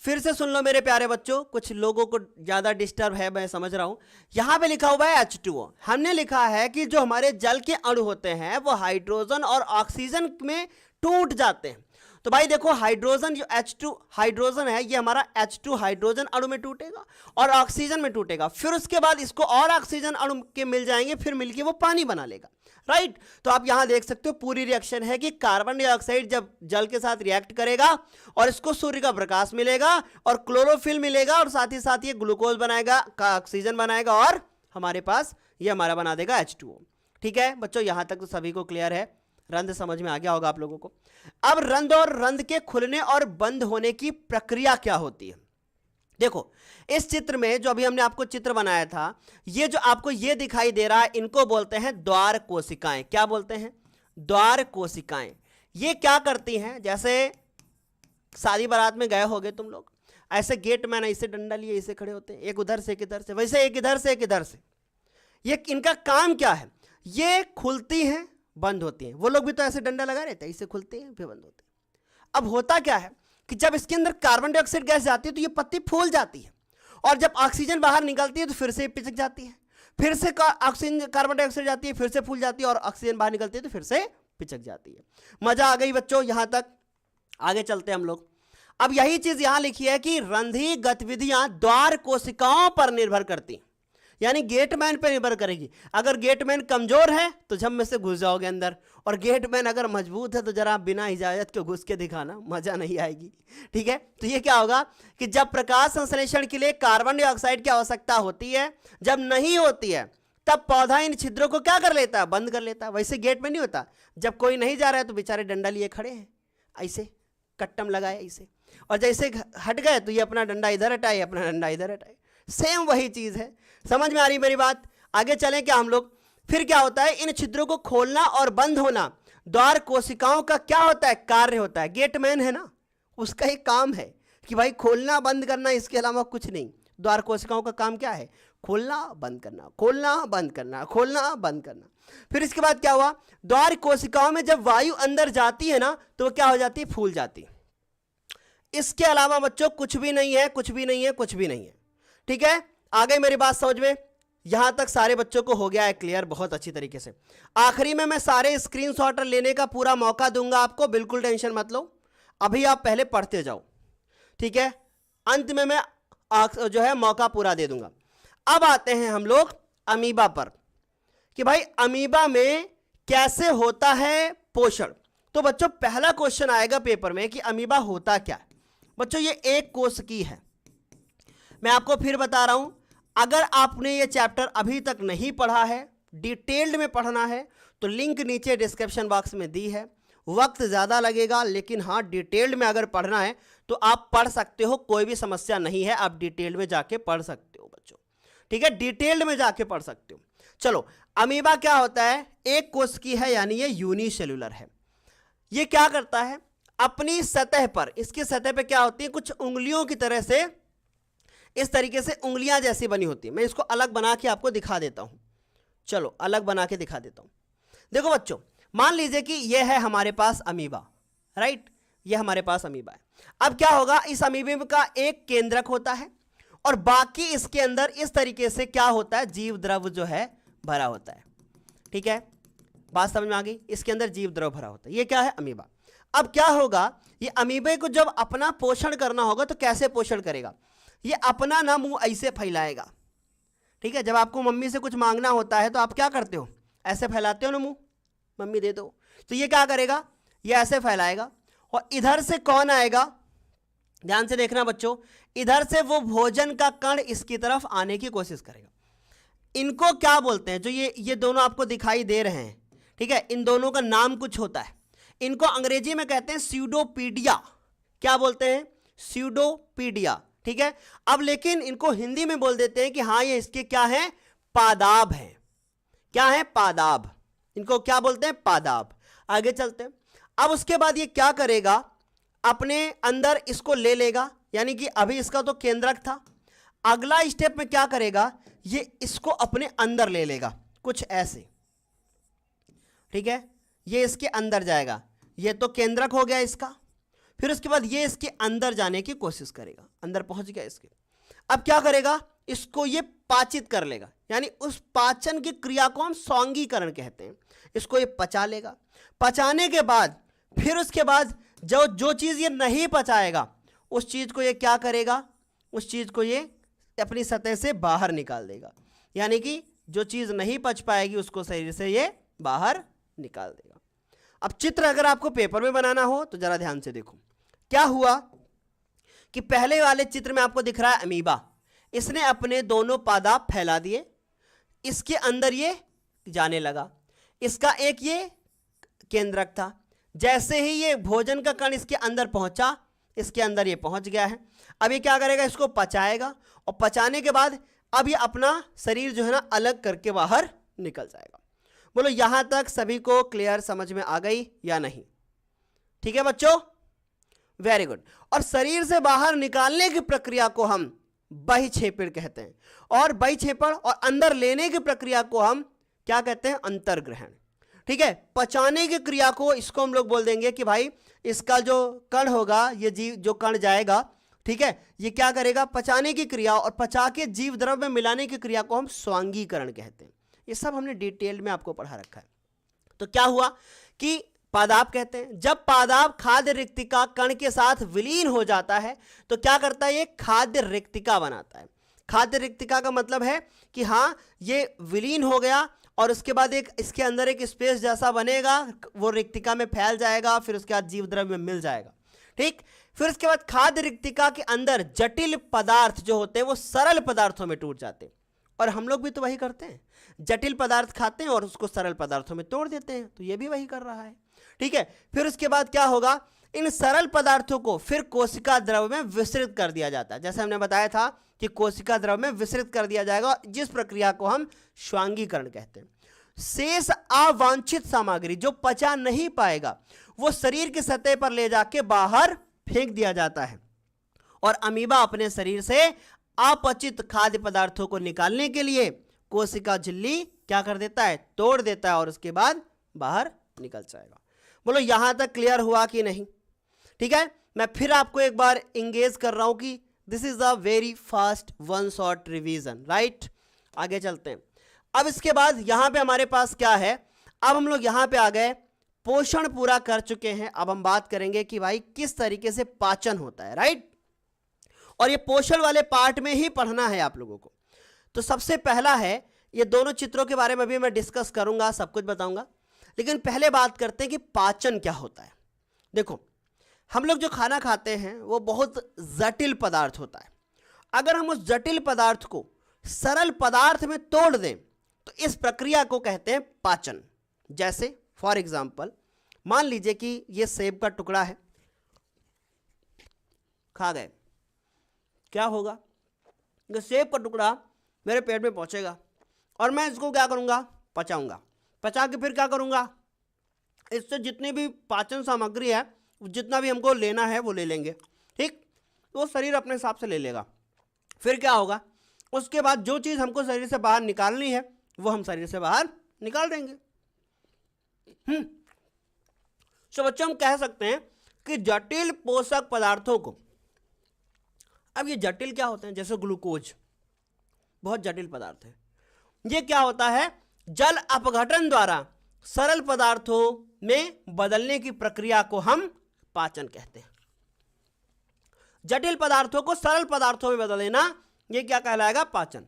फिर से सुन लो मेरे प्यारे बच्चों, कुछ लोगों को ज्यादा डिस्टर्ब है, मैं समझ रहा हूं। यहां पे लिखा हुआ है H2O। हमने लिखा है कि जो हमारे जल के अणु होते हैं वो हाइड्रोजन और ऑक्सीजन में टूट जाते हैं। तो भाई देखो, हाइड्रोजन जो H2 हाइड्रोजन है ये हमारा H2 हाइड्रोजन अणु में टूटेगा और ऑक्सीजन में टूटेगा, फिर उसके बाद इसको और ऑक्सीजन अणु के मिल जाएंगे, फिर मिलके वो पानी बना लेगा। राइट? तो आप यहां देख सकते हो पूरी रिएक्शन है कि कार्बन डाइऑक्साइड जब जल के साथ रिएक्ट करेगा और इसको सूर्य का प्रकाश मिलेगा और क्लोरोफिल मिलेगा और साथ ही साथ ये ग्लूकोज बनाएगा, ऑक्सीजन बनाएगा और हमारे पास ये हमारा बना देगा H2O। ठीक है बच्चों, यहां तक तो सभी को क्लियर है, रंध्र समझ में आ गया होगा आप लोगों को। अब रंध्र और रंध्र के खुलने और बंद होने की प्रक्रिया क्या होती है? देखो इस चित्र में जो अभी हमने आपको चित्र बनाया था, ये जो आपको ये दिखाई दे रहा है इनको बोलते हैं द्वार कोशिकाएं। क्या बोलते हैं? द्वार कोशिकाएं। ये क्या करती हैं? जैसे शादी बारात में गए होगे तुम लोग, ऐसे गेट मैन ऐसे डंडा लिए ऐसे खड़े होते हैं, एक उधर से एक इधर से, वैसे एक इधर से एक इधर से। ये इनका काम क्या है? ये खुलती हैं बंद होती हैं। वो लोग भी तो ऐसे डंडा लगा रहते हैं, इससे खुलते हैं फिर बंद होते हैं। अब होता क्या है कि जब इसके अंदर कार्बन डाइऑक्साइड गैस जाती है तो ये पत्ती फूल जाती है और जब ऑक्सीजन बाहर निकलती है तो फिर से पिचक जाती है, फिर से ऑक्सीजन कार्बन डाइऑक्साइड जाती है, फिर से फूल जाती है और ऑक्सीजन बाहर निकलती है तो फिर से पिचक जाती है। मजा आ गई बच्चों? यहां तक आगे चलते हैं हम लोग। अब यही चीज यहां लिखी है कि रंध्रीय गतिविधियां द्वार कोशिकाओं पर निर्भर करती, यानी गेटमैन पर निर्भर करेगी। अगर गेटमैन कमजोर है तो झम में से घुस जाओगे अंदर, और गेटमैन अगर मजबूत है तो जरा बिना इजाजत के घुस के दिखाना, मजा नहीं आएगी। ठीक है, तो ये क्या होगा कि जब प्रकाश संश्लेषण के लिए कार्बन डाइऑक्साइड की आवश्यकता होती है, जब नहीं होती है तब पौधा इन छिद्रों को क्या कर लेता है? बंद कर लेता है। वैसे गेट में नहीं होता, जब कोई नहीं जा रहा है तो बेचारे डंडा लिए खड़े हैं ऐसे, कट्टम लगाए ऐसे, और जैसे हट गए तो ये अपना डंडा इधर हटाए, अपना डंडा इधर हटाए। सेम वही चीज है। समझ में आ रही मेरी बात? आगे चलें क्या हम लोग? फिर क्या होता है? इन छिद्रों को खोलना और बंद होना द्वार कोशिकाओं का क्या होता है? कार्य होता है। गेटमैन है ना, उसका एक काम है कि भाई खोलना बंद करना, इसके अलावा कुछ नहीं। द्वार कोशिकाओं का काम क्या है? खोलना बंद करना, खोलना बंद करना, खोलना बंद करना। फिर इसके बाद क्या हुआ? द्वार कोशिकाओं में जब वायु अंदर जाती है ना तो क्या हो जाती है? फूल जाती है। इसके अलावा बच्चों कुछ भी नहीं है, कुछ भी नहीं है, कुछ भी नहीं है। ठीक है, आ गई मेरी बात समझ में? यहां तक सारे बच्चों को हो गया है क्लियर बहुत अच्छी तरीके से। आखिरी में मैं सारे स्क्रीनशॉट लेने का पूरा मौका दूंगा आपको, बिल्कुल टेंशन मत लो। अभी आप पहले पढ़ते जाओ, ठीक है? अंत में मैं जो है मौका पूरा दे दूंगा। अब आते हैं हम लोग अमीबा पर कि भाई अमीबा में कैसे होता है पोषण। तो बच्चों पहला क्वेश्चन आएगा पेपर में कि अमीबा होता क्या है। बच्चों ये एक कोशिकी है। मैं आपको फिर बता रहा हूं, अगर आपने ये चैप्टर अभी तक नहीं पढ़ा है, डिटेल्ड में पढ़ना है, तो लिंक नीचे डिस्क्रिप्शन बॉक्स में दी है। वक्त ज़्यादा लगेगा, लेकिन हाँ डिटेल्ड में अगर पढ़ना है तो आप पढ़ सकते हो, कोई भी समस्या नहीं है। आप डिटेल्ड में जाके पढ़ सकते हो बच्चों, ठीक है? डिटेल्ड में जाके पढ़ सकते हो। चलो, अमीबा क्या होता है? एक कोशिकी है, यानी ये यूनिसेल्युलर है। ये क्या करता है? अपनी सतह पर, इसकी सतह पे क्या होती है? कुछ उंगलियों की तरह से, इस तरीके से उंगलियां जैसी बनी होती है। मैं इसको अलग बना के आपको दिखा देता हूं। चलो अलग बना के दिखा देता हूं। देखो बच्चों, मान लीजिए कि यह है हमारे पास अमीबा, राइट? यह हमारे पास अमीबा है। अब क्या होगा? इस अमीबे का एक केंद्रक होता है और बाकी इसके अंदर इस तरीके से क्या होता है? जीव द्रव जो है भरा होता है। ठीक है, बात समझ में आ गई? इसके अंदर जीव द्रव भरा होता है। ये क्या है? अमीबा। अब क्या होगा? ये अमीबे को जब अपना पोषण करना होगा तो कैसे पोषण करेगा? ये अपना ना मुंह ऐसे फैलाएगा, ठीक है? जब आपको मम्मी से कुछ मांगना होता है तो आप क्या करते हो? ऐसे फैलाते हो ना मुंह, मम्मी दे दो। तो ये क्या करेगा? ये ऐसे फैलाएगा और इधर से कौन आएगा, ध्यान से देखना बच्चों, इधर से वो भोजन का कण इसकी तरफ आने की कोशिश करेगा। इनको क्या बोलते हैं, जो ये दोनों आपको दिखाई दे रहे हैं, ठीक है, इन दोनों का नाम कुछ होता है। इनको अंग्रेजी में कहते हैं स्यूडोपीडिया। क्या बोलते हैं, स्यूडोपीडिया, ठीक है। अब लेकिन इनको हिंदी में बोल देते हैं कि हाँ ये इसके क्या है, पादाब है। क्या है, पादाब। इनको क्या बोलते हैं, पादाब। आगे चलते हैं। अब उसके बाद ये क्या करेगा, अपने अंदर इसको ले लेगा, यानी कि अभी इसका तो केंद्रक था, अगला स्टेप में क्या करेगा, ये इसको अपने अंदर ले लेगा कुछ ऐसे, ठीक है। ये इसके अंदर जाएगा, ये तो केंद्रक हो गया इसका। फिर उसके बाद ये इसके अंदर जाने की कोशिश करेगा, अंदर पहुंच गया इसके। अब क्या करेगा, इसको ये पाचित कर लेगा, यानी उस पाचन की क्रिया को हम स्वांगीकरण कहते हैं। इसको ये पचा लेगा। पचाने के बाद फिर उसके बाद जो चीज़ ये नहीं पचाएगा उस चीज़ को ये क्या करेगा, उस चीज़ को ये अपनी सतह से बाहर निकाल देगा। यानी कि जो चीज़ नहीं पच पाएगी उसको शरीर से ये बाहर निकाल देगा। अब चित्र अगर आपको पेपर में बनाना हो तो जरा ध्यान से देखो। क्या हुआ कि पहले वाले चित्र में आपको दिख रहा है अमीबा, इसने अपने दोनों पादाब फैला दिए, इसके अंदर ये जाने लगा। इसका एक ये केंद्रक था, जैसे ही ये भोजन का कण इसके अंदर पहुंचा, इसके अंदर ये पहुंच गया है। अब ये क्या करेगा, इसको पचाएगा और पचाने के बाद अब ये अपना शरीर जो है ना अलग करके बाहर निकल जाएगा। बोलो यहां तक सभी को क्लियर, समझ में आ गई या नहीं? ठीक है बच्चों, वेरी गुड। और शरीर से बाहर निकालने की प्रक्रिया को हम बहिक्षेपण कहते हैं, और बहिक्षेपण और अंदर लेने की प्रक्रिया को हम क्या कहते हैं, अंतर्ग्रहण। ठीक है, पचाने की क्रिया को इसको हम लोग बोल देंगे कि भाई इसका जो कण होगा, ये जीव जो कण जाएगा, ठीक है, ये क्या करेगा, पचाने की क्रिया, और पचा के जीव द्रव्य में मिलाने की क्रिया को हम स्वांगीकरण कहते हैं। ये सब हमने डिटेल में आपको पढ़ा रखा है। तो क्या हुआ कि पादाब कहते हैं, जब पादाब खाद्य रिक्तिका कण के साथ विलीन हो जाता है तो क्या करता है, ये खाद्य रिक्तिका बनाता है। खाद्य रिक्तिका का मतलब है कि हाँ ये विलीन हो गया और उसके बाद एक इसके अंदर एक स्पेस जैसा बनेगा, वो रिक्तिका में फैल जाएगा, फिर उसके बाद जीव द्रव्य में मिल जाएगा। ठीक, फिर उसके बाद खाद्य रिक्तिका के अंदर जटिल पदार्थ जो होते हैं वो सरल पदार्थों में टूट जाते हैं, और हम लोग भी तो वही करते हैं, जटिल पदार्थ खाते हैं और उसको सरल पदार्थों में तोड़ देते हैं, तो ये भी वही कर रहा है। ठीक है, फिर उसके बाद क्या होगा, इन सरल पदार्थों को फिर कोशिका द्रव में विसरित कर दिया जाता है। जैसे हमने बताया था कि कोशिका द्रव में विसरित कर दिया जाएगा, जिस प्रक्रिया को हम स्वांगीकरण कहते हैं। शेष अवांछित सामग्री जो पचा नहीं पाएगा वो शरीर की सतह पर ले जाके बाहर फेंक दिया जाता है, और अमीबा अपने शरीर से अपचित खाद्य पदार्थों को निकालने के लिए कोशिका झिल्ली क्या कर देता है, तोड़ देता है, और उसके बाद बाहर निकल जाएगा। बोलो यहां तक क्लियर हुआ कि नहीं? ठीक है, मैं फिर आपको एक बार इंगेज कर रहा हूं कि this is a very fast one shot revision, right. आगे चलते हैं। अब इसके बाद यहां पे हमारे पास क्या है, अब हम लोग यहां पे आ गए, पोषण पूरा कर चुके हैं। अब हम बात करेंगे कि भाई किस तरीके से पाचन होता है, राइट। और ये पोषण वाले पार्ट में ही पढ़ना है आप लोगों को। तो सबसे पहला है, ये दोनों चित्रों के बारे में भी मैं डिस्कस करूंगा, सब कुछ बताऊंगा, लेकिन पहले बात करते हैं कि पाचन क्या होता है। देखो, हम लोग जो खाना खाते हैं वो बहुत जटिल पदार्थ होता है। अगर हम उस जटिल पदार्थ को सरल पदार्थ में तोड़ दें तो इस प्रक्रिया को कहते हैं पाचन। जैसे फॉर एग्जाम्पल मान लीजिए कि ये सेब का टुकड़ा है, खा गए, क्या होगा, ये सेब का टुकड़ा मेरे पेट में पहुंचेगा और मैं इसको क्या करूंगा, पचाऊंगा। पचा के फिर क्या करूंगा, इससे जितनी भी पाचन सामग्री है, जितना भी हमको लेना है वो ले लेंगे। ठीक, तो शरीर अपने हिसाब से ले लेगा। फिर क्या होगा, उसके बाद जो चीज़ हमको शरीर से बाहर निकालनी है वो हम शरीर से बाहर निकाल देंगे। तो बच्चों हम कह सकते हैं कि जटिल पोषक पदार्थों को, अब ये जटिल क्या होते हैं, जैसे ग्लूकोज बहुत जटिल पदार्थ है। ये क्या होता है, जल अपघटन द्वारा सरल पदार्थों में बदलने की प्रक्रिया को हम पाचन कहते हैं। जटिल पदार्थों को सरल पदार्थों में बदल देना, ये क्या कहलाएगा, पाचन।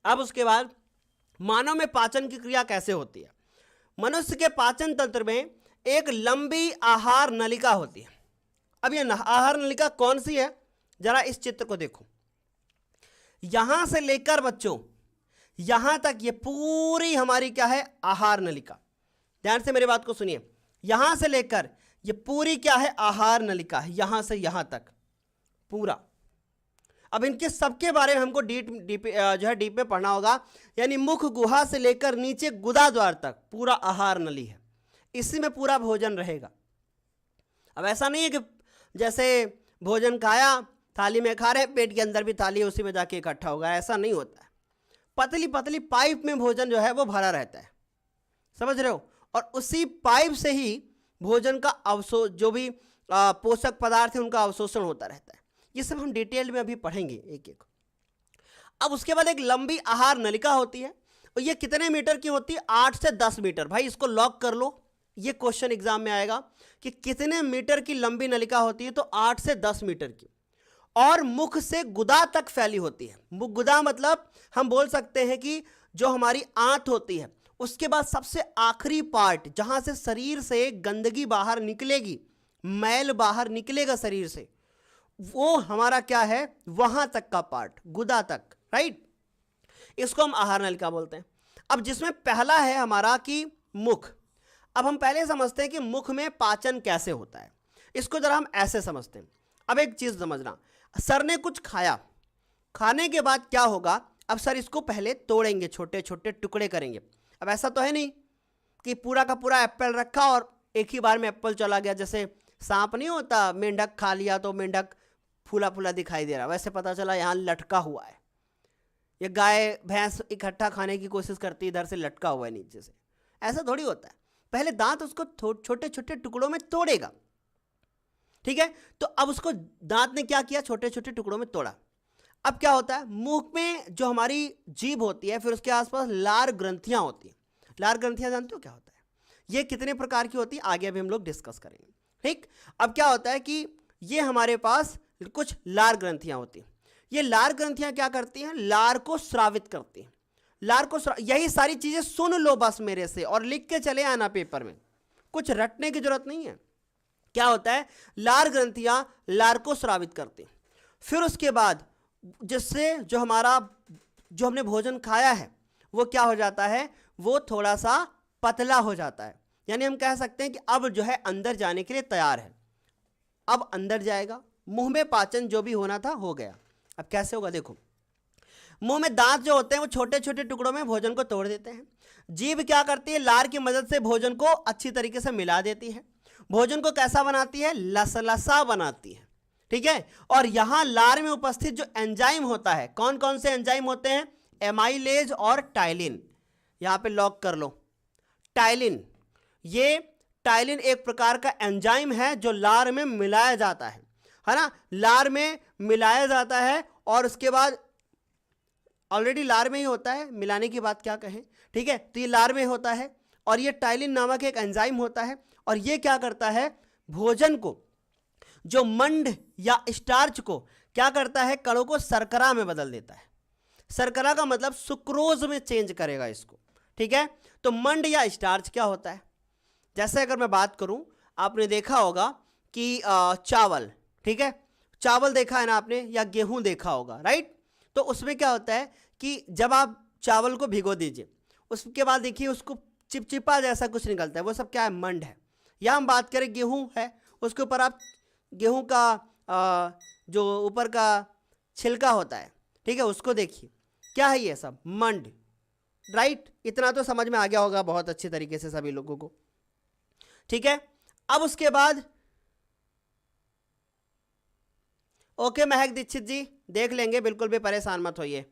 अब उसके बाद मानव में पाचन की क्रिया कैसे होती है। मनुष्य के पाचन तंत्र में एक लंबी आहार नलिका होती है। अब ये आहार नलिका कौन सी है, जरा इस चित्र को देखो। यहां से लेकर बच्चों यहां तक ये पूरी हमारी क्या है, आहार नलिका। ध्यान से मेरी बात को सुनिए, यहां से लेकर ये पूरी क्या है, आहार नलिका है, यहां से यहां तक पूरा। अब इनके सबके बारे में हमको डीप में पढ़ना होगा। यानी मुख गुहा से लेकर नीचे गुदा द्वार तक पूरा आहार नली है, इसी में पूरा भोजन रहेगा। अब ऐसा नहीं है कि जैसे भोजन खाया, थाली में खा रहे, पेट के अंदर भी थाली है, उसी में जाके इकट्ठा होगा, ऐसा नहीं होता है। पतली पतली पाइप में भोजन जो है वो भरा रहता है, समझ रहे हो, और उसी पाइप से ही भोजन का अवशोषण, जो भी पोषक पदार्थ है उनका अवशोषण होता रहता है। ये सब हम डिटेल में अभी पढ़ेंगे एक एक। अब उसके बाद एक लंबी आहार नलिका होती है, और ये कितने मीटर की होती है, 8 से 10 मीटर। भाई इसको लॉक कर लो, ये क्वेश्चन एग्जाम में आएगा कि कितने मीटर की लंबी नलिका होती है, तो 8 से 10 मीटर की, और मुख से गुदा तक फैली होती है। मुख गुदा मतलब हम बोल सकते हैं कि जो हमारी आंत होती है, उसके बाद सबसे आखिरी पार्ट जहां से शरीर से गंदगी बाहर निकलेगी, मैल बाहर निकलेगा शरीर से, वो हमारा क्या है, वहां तक का पार्ट, गुदा तक, राइट। इसको हम आहार नलिका बोलते हैं। अब जिसमें पहला है हमारा कि मुख। अब हम पहले समझते हैं कि मुख में पाचन कैसे होता है, इसको जरा हम ऐसे समझते हैं। अब एक चीज समझना, सर ने कुछ खाया, खाने के बाद क्या होगा, अब सर इसको पहले तोड़ेंगे, छोटे छोटे टुकड़े करेंगे। अब ऐसा तो है नहीं कि पूरा का पूरा एप्पल रखा और एक ही बार में एप्पल चला गया। जैसे सांप नहीं होता, मेंढक खा लिया तो मेंढक फूला फूला दिखाई दे रहा, वैसे पता चला यहाँ लटका हुआ है। ये गाय भैंस इकट्ठा खाने की कोशिश करती है, इधर से लटका हुआ है नीचे से, ऐसा थोड़ी होता है। पहले दांत उसको छोटे छोटे टुकड़ों में तोड़ेगा, ठीक है। तो अब उसको दांत ने क्या किया, छोटे छोटे टुकड़ों में तोड़ा। अब क्या होता है, मुंह में जो हमारी जीभ होती है, फिर उसके आसपास लार ग्रंथियां होती हैं। लार ग्रंथियां जानते हो क्या होता है, ये कितने प्रकार की होती है, आगे अभी हम लोग डिस्कस करेंगे, ठीक। अब क्या होता है कि ये हमारे पास कुछ लार ग्रंथियां होती हैं। ये लार ग्रंथियां क्या करती हैं, लार को स्रावित करती हैं। लार को यही सारी चीजें सुन लो बस मेरे से, और लिख के चले आना पेपर में, कुछ रटने की जरूरत नहीं है। क्या होता है, लार ग्रंथियां लार को स्रावित करती हैं। फिर उसके बाद जिससे जो हमने भोजन खाया है वो क्या हो जाता है, वो थोड़ा सा पतला हो जाता है। यानी हम कह सकते हैं कि अब जो है अंदर जाने के लिए तैयार है, अब अंदर जाएगा। मुंह में पाचन जो भी होना था हो गया। अब कैसे होगा, देखो, मुंह में दांत जो होते हैं वो छोटे छोटे टुकड़ों में भोजन को तोड़ देते हैं। जीभ क्या करती है, लार की मदद से भोजन को अच्छी तरीके से मिला देती है। भोजन को कैसा बनाती है, लसलसा बनाती है, ठीक है। और यहां लार में उपस्थित जो एंजाइम होता है, कौन कौन से एंजाइम होते हैं, एमाइलेज और टाइलिन, यहां पे लॉक कर लो, टाइलिन। ये टाइलिन एक प्रकार का एंजाइम है जो लार में मिलाया जाता है ना, लार में मिलाया जाता है। और उसके बाद ऑलरेडी लार में ही होता है, मिलाने की बात क्या कहें, ठीक है। तो ये लार में होता है, और ये टाइलिन नामक एक एंजाइम होता है, और ये क्या करता है, भोजन को, जो मंड या स्टार्च को क्या करता है, कणों को शर्करा में बदल देता है। शर्करा का मतलब सुक्रोज में चेंज करेगा इसको, ठीक है। तो मंड या स्टार्च क्या होता है, जैसे अगर मैं बात करूं, आपने देखा होगा कि चावल, ठीक है, चावल देखा है ना आपने, या गेहूं देखा होगा, राइट। तो उसमें क्या होता है कि जब आप चावल को भिगो दीजिए, उसके बाद देखिए उसको चिपचिपा जैसा कुछ निकलता है, वो सब क्या है, मंड है। या हम बात करें गेहूं है, उसके ऊपर आप गेहूं का जो ऊपर का छिलका होता है, ठीक है, उसको देखिए, क्या है ये सब, मंड, राइट। इतना तो समझ में आ गया होगा बहुत अच्छे तरीके से सभी लोगों को, ठीक है। अब उसके बाद ओके महक दीक्षित जी, देख लेंगे, बिल्कुल भी परेशान मत होइए,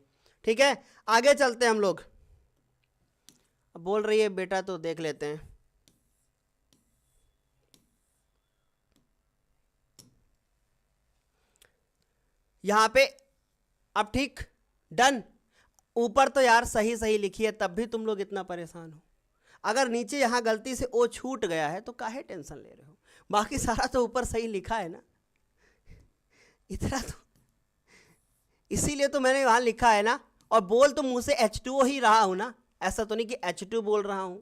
ठीक है। आगे चलते हैं हम लोग, बोल रही है बेटा तो देख लेते हैं। यहां पे अब ठीक, डन। ऊपर तो यार सही सही लिखी है, तब भी तुम लोग इतना परेशान हो। अगर नीचे यहां गलती से ओ छूट गया है तो काहे टेंशन ले रहे हो, बाकी सारा तो ऊपर सही लिखा है ना, इतना तो, इसीलिए तो मैंने वहां लिखा है ना। और बोल तो मुंह से H2O ही रहा हूं ना, ऐसा तो नहीं कि H2 बोल रहा हूं,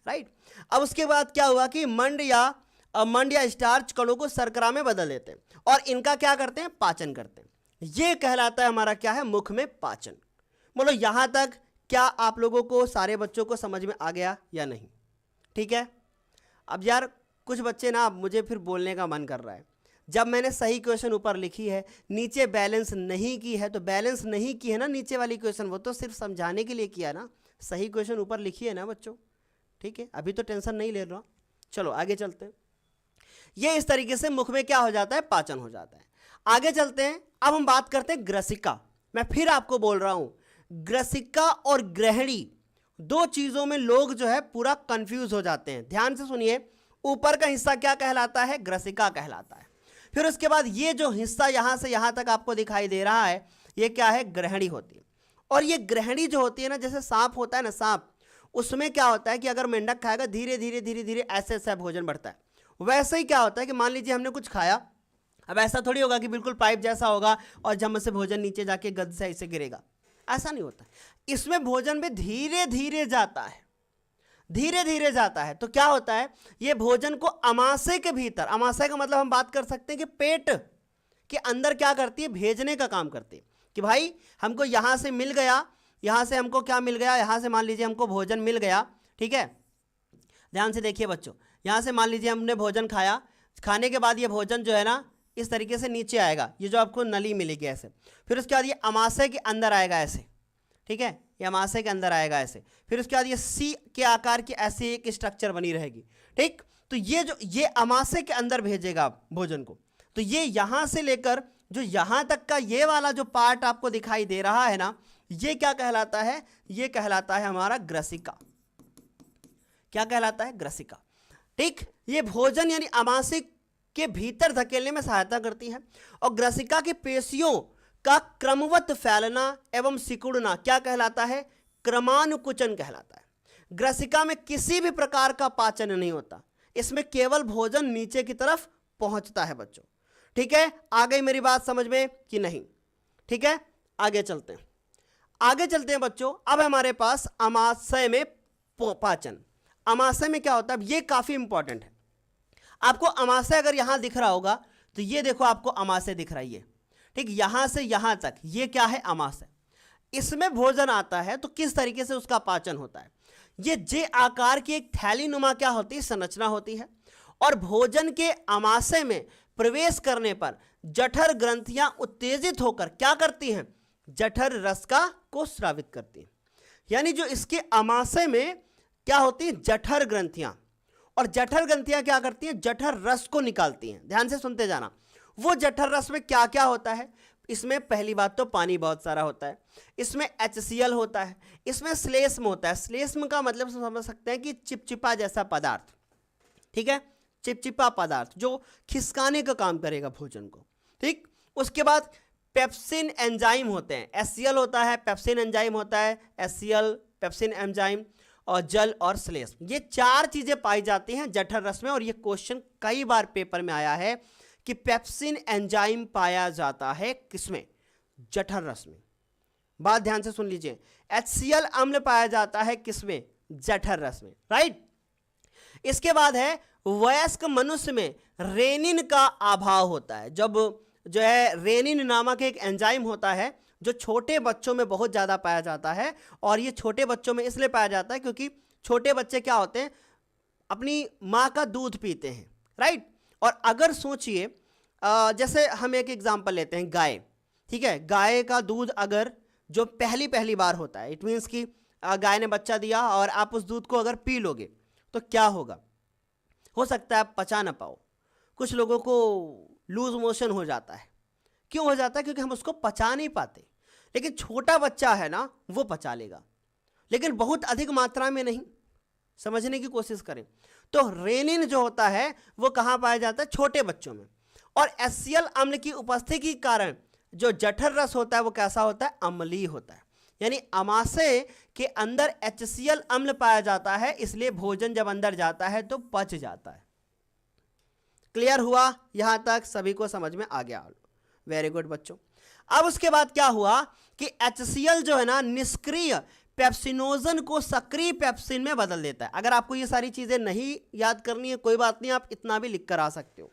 राइट। अब उसके बाद क्या हुआ कि मंड या स्टार्च कणों को शर्करा में बदल देते हैं और इनका क्या करते हैं, पाचन करते हैं। ये कहलाता है हमारा क्या है, मुख में पाचन। बोलो यहां तक क्या आप लोगों को, सारे बच्चों को समझ में आ गया या नहीं? ठीक है। अब यार कुछ बच्चे ना, मुझे फिर बोलने का मन कर रहा है, जब मैंने सही क्वेश्चन ऊपर लिखी है, नीचे बैलेंस नहीं की है, तो बैलेंस नहीं की है ना नीचे वाली क्वेश्चन, वो तो सिर्फ समझाने के लिए किया ना, सही क्वेश्चन ऊपर लिखी है ना बच्चों। ठीक है, अभी तो टेंशन नहीं ले रहा। चलो आगे चलते हैं। ये इस तरीके से मुख में क्या हो जाता है, पाचन हो जाता है। आगे चलते हैं। अब हम बात करते हैं ग्रसिका। मैं फिर आपको बोल रहा हूं, ग्रसिका और ग्रहणी दो चीजों में लोग जो है पूरा कंफ्यूज हो जाते हैं। ध्यान से सुनिए, ऊपर का हिस्सा क्या कहलाता है, ग्रसिका कहलाता है। फिर उसके बाद ये जो हिस्सा यहां से यहां तक आपको दिखाई दे रहा है, ये क्या है, ग्रहणी होती है। और ये ग्रहणी जो होती है ना, जैसे सांप होता है ना, सांप, उसमें क्या होता है कि अगर मेंढक खाएगा धीरे धीरे धीरे धीरे ऐसे ऐसा भोजन बढ़ता है। वैसे ही क्या होता है कि मान लीजिए हमने कुछ खाया, अब ऐसा थोड़ी होगा कि बिल्कुल पाइप जैसा होगा और चम्मच से भोजन नीचे जाके गद से ऐसे गिरेगा, ऐसा नहीं होता। इसमें भोजन में धीरे धीरे जाता है, धीरे धीरे जाता है। तो क्या होता है, ये भोजन को अमाशय के भीतर, अमाशय का मतलब हम बात कर सकते हैं कि पेट के अंदर क्या करती है, भेजने का काम करती है। कि भाई हमको यहां से मिल गया, यहां से हमको क्या मिल गया, यहां से मान लीजिए हमको भोजन मिल गया। ठीक है, ध्यान से देखिए बच्चों, यहां से मान लीजिए हमने भोजन खाया, खाने के बाद ये भोजन जो है ना इस तरीके से नीचे आएगा, ये जो आपको नली मिलेगी ऐसे। फिर उसके बाद ये अमाशय के अंदर आएगा ऐसे। ठीक है, ये अमाशय के अंदर आएगा ऐसे। फिर उसके बाद ये सी के आकार की ऐसी एक स्ट्रक्चर बनी रहेगी। ठीक, तो ये अमाशय के अंदर भेजेगा भोजन को। तो ये यहां से लेकर जो यहां तक का ये वाला जो पार्ट आपको दिखाई दे रहा है ना, ये क्या कहलाता है, ये कहलाता है हमारा ग्रसिका। क्या कहलाता है, ग्रसिका। ठीक, ये भोजन यानी अमाशय के भीतर धकेलने में सहायता करती है। और ग्रसिका की पेशियों का क्रमवत फैलना एवं सिकुड़ना क्या कहलाता है, क्रमानुकुचन कहलाता है। ग्रसिका में किसी भी प्रकार का पाचन नहीं होता, इसमें केवल भोजन नीचे की तरफ पहुंचता है बच्चों। ठीक है, आ गई मेरी बात समझ में कि नहीं? ठीक है, आगे चलते हैं, आगे चलते हैं बच्चों। अब हमारे पास अमाशय में पाचन। अमाशय में क्या होता है, ये काफी इंपॉर्टेंट है। आपको अमाशय अगर यहां दिख रहा होगा तो ये देखो आपको अमाशय दिख रही है। ठीक, यहां से यहां तक ये क्या है, अमाशय। इसमें भोजन आता है तो किस तरीके से उसका पाचन होता है, ये जे आकार की एक थैली नुमा क्या होती है, संरचना होती है। और भोजन के अमाशय में प्रवेश करने पर जठर ग्रंथियां उत्तेजित होकर क्या करती हैं, जठर रस को स्रावित करती हैं। यानी जो इसके अमाशय में क्या होती है, जठर ग्रंथियां, और जठर ग्रंथियां क्या करती हैं, जठर रस को निकालती हैं। ध्यान से सुनते जाना। वो जठर रस में क्या क्या होता है, इसमें पहली बात तो पानी बहुत सारा होता है, इसमें HCl होता है, इसमें श्लेष्म होता है। श्लेष्म का मतलब समझ सकते हैं कि चिपचिपा जैसा पदार्थ। ठीक है, चिपचिपा पदार्थ जो खिसकाने का काम करेगा भोजन को। ठीक, उसके बाद पेप्सिन एंजाइम होते हैं, HCl होता है, पेप्सिन एंजाइम होता है, HCl, पेप्सिन एंजाइम और जल और श्लेष्म। ये चार चीजें पाई जाती हैं जठर रस में। और ये क्वेश्चन कई बार पेपर में आया है कि पेप्सिन एंजाइम पाया जाता है किसमें, जठर रस में। बात ध्यान से सुन लीजिए, HCl अम्ल पाया जाता है किसमें, जठर रस में। राइट, इसके बाद है वयस्क मनुष्य में रेनिन का अभाव होता है। जब जो है रेनिन नामक एक एंजाइम होता है जो छोटे बच्चों में बहुत ज़्यादा पाया जाता है। और ये छोटे बच्चों में इसलिए पाया जाता है क्योंकि छोटे बच्चे क्या होते हैं, अपनी माँ का दूध पीते हैं। राइट, और अगर सोचिए जैसे हम एक एग्जांपल लेते हैं, गाय। ठीक है, गाय का दूध अगर जो पहली बार होता है, इट मीन्स कि गाय ने बच्चा दिया और आप उस दूध को अगर पी लोगे तो क्या होगा, हो सकता है आप पचा ना पाओ। कुछ लोगों को लूज मोशन हो जाता है। क्यों हो जाता है, क्योंकि हम उसको पचा नहीं पाते। लेकिन छोटा बच्चा है ना, वो पचा लेगा, लेकिन बहुत अधिक मात्रा में नहीं। समझने की कोशिश करें तो रेनिन जो होता है वो कहाँ पाया जाता है, छोटे बच्चों में। और HCl अम्ल की उपस्थिति के कारण जो जठर रस होता है वो कैसा होता है, अम्लीय होता है। यानी अमाशय के अंदर HCl अम्ल पाया जाता है, इसलिए भोजन जब अंदर जाता है तो पच जाता है। क्लियर हुआ, यहां तक सभी को समझ में आ गया? वेरी गुड बच्चों। अब उसके बाद क्या हुआ कि HCl जो है ना निष्क्रिय पेप्सिनोजन को सक्रिय पेप्सिन में बदल देता है। अगर आपको ये सारी चीजें नहीं याद करनी है कोई बात नहीं, आप इतना भी लिख कर आ सकते हो।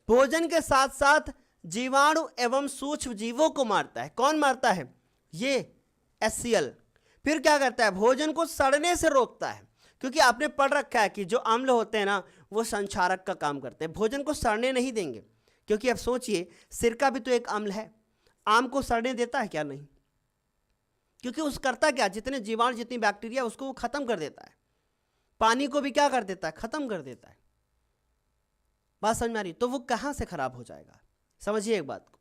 भोजन के साथ साथ जीवाणु एवं सूक्ष्म जीवों को मारता है। कौन मारता है? ये HCl। फिर क्या करता है? भोजन को सड़ने से रोकता है, क्योंकि आपने पढ़ रखा है कि जो अम्ल होते हैं ना वो संक्षारक का काम करते हैं, भोजन को सड़ने नहीं देंगे। क्योंकि अब सोचिए, सिरका भी तो एक अम्ल है, आम को सड़ने देता है क्या? नहीं, क्योंकि उस करता क्या, जितने जीवाणु जितनी बैक्टीरिया उसको वो खत्म कर देता है। पानी को भी क्या कर देता है? खत्म कर देता है। बात समझ में आ रही? तो वो कहां से खराब हो जाएगा, समझिए एक बात को।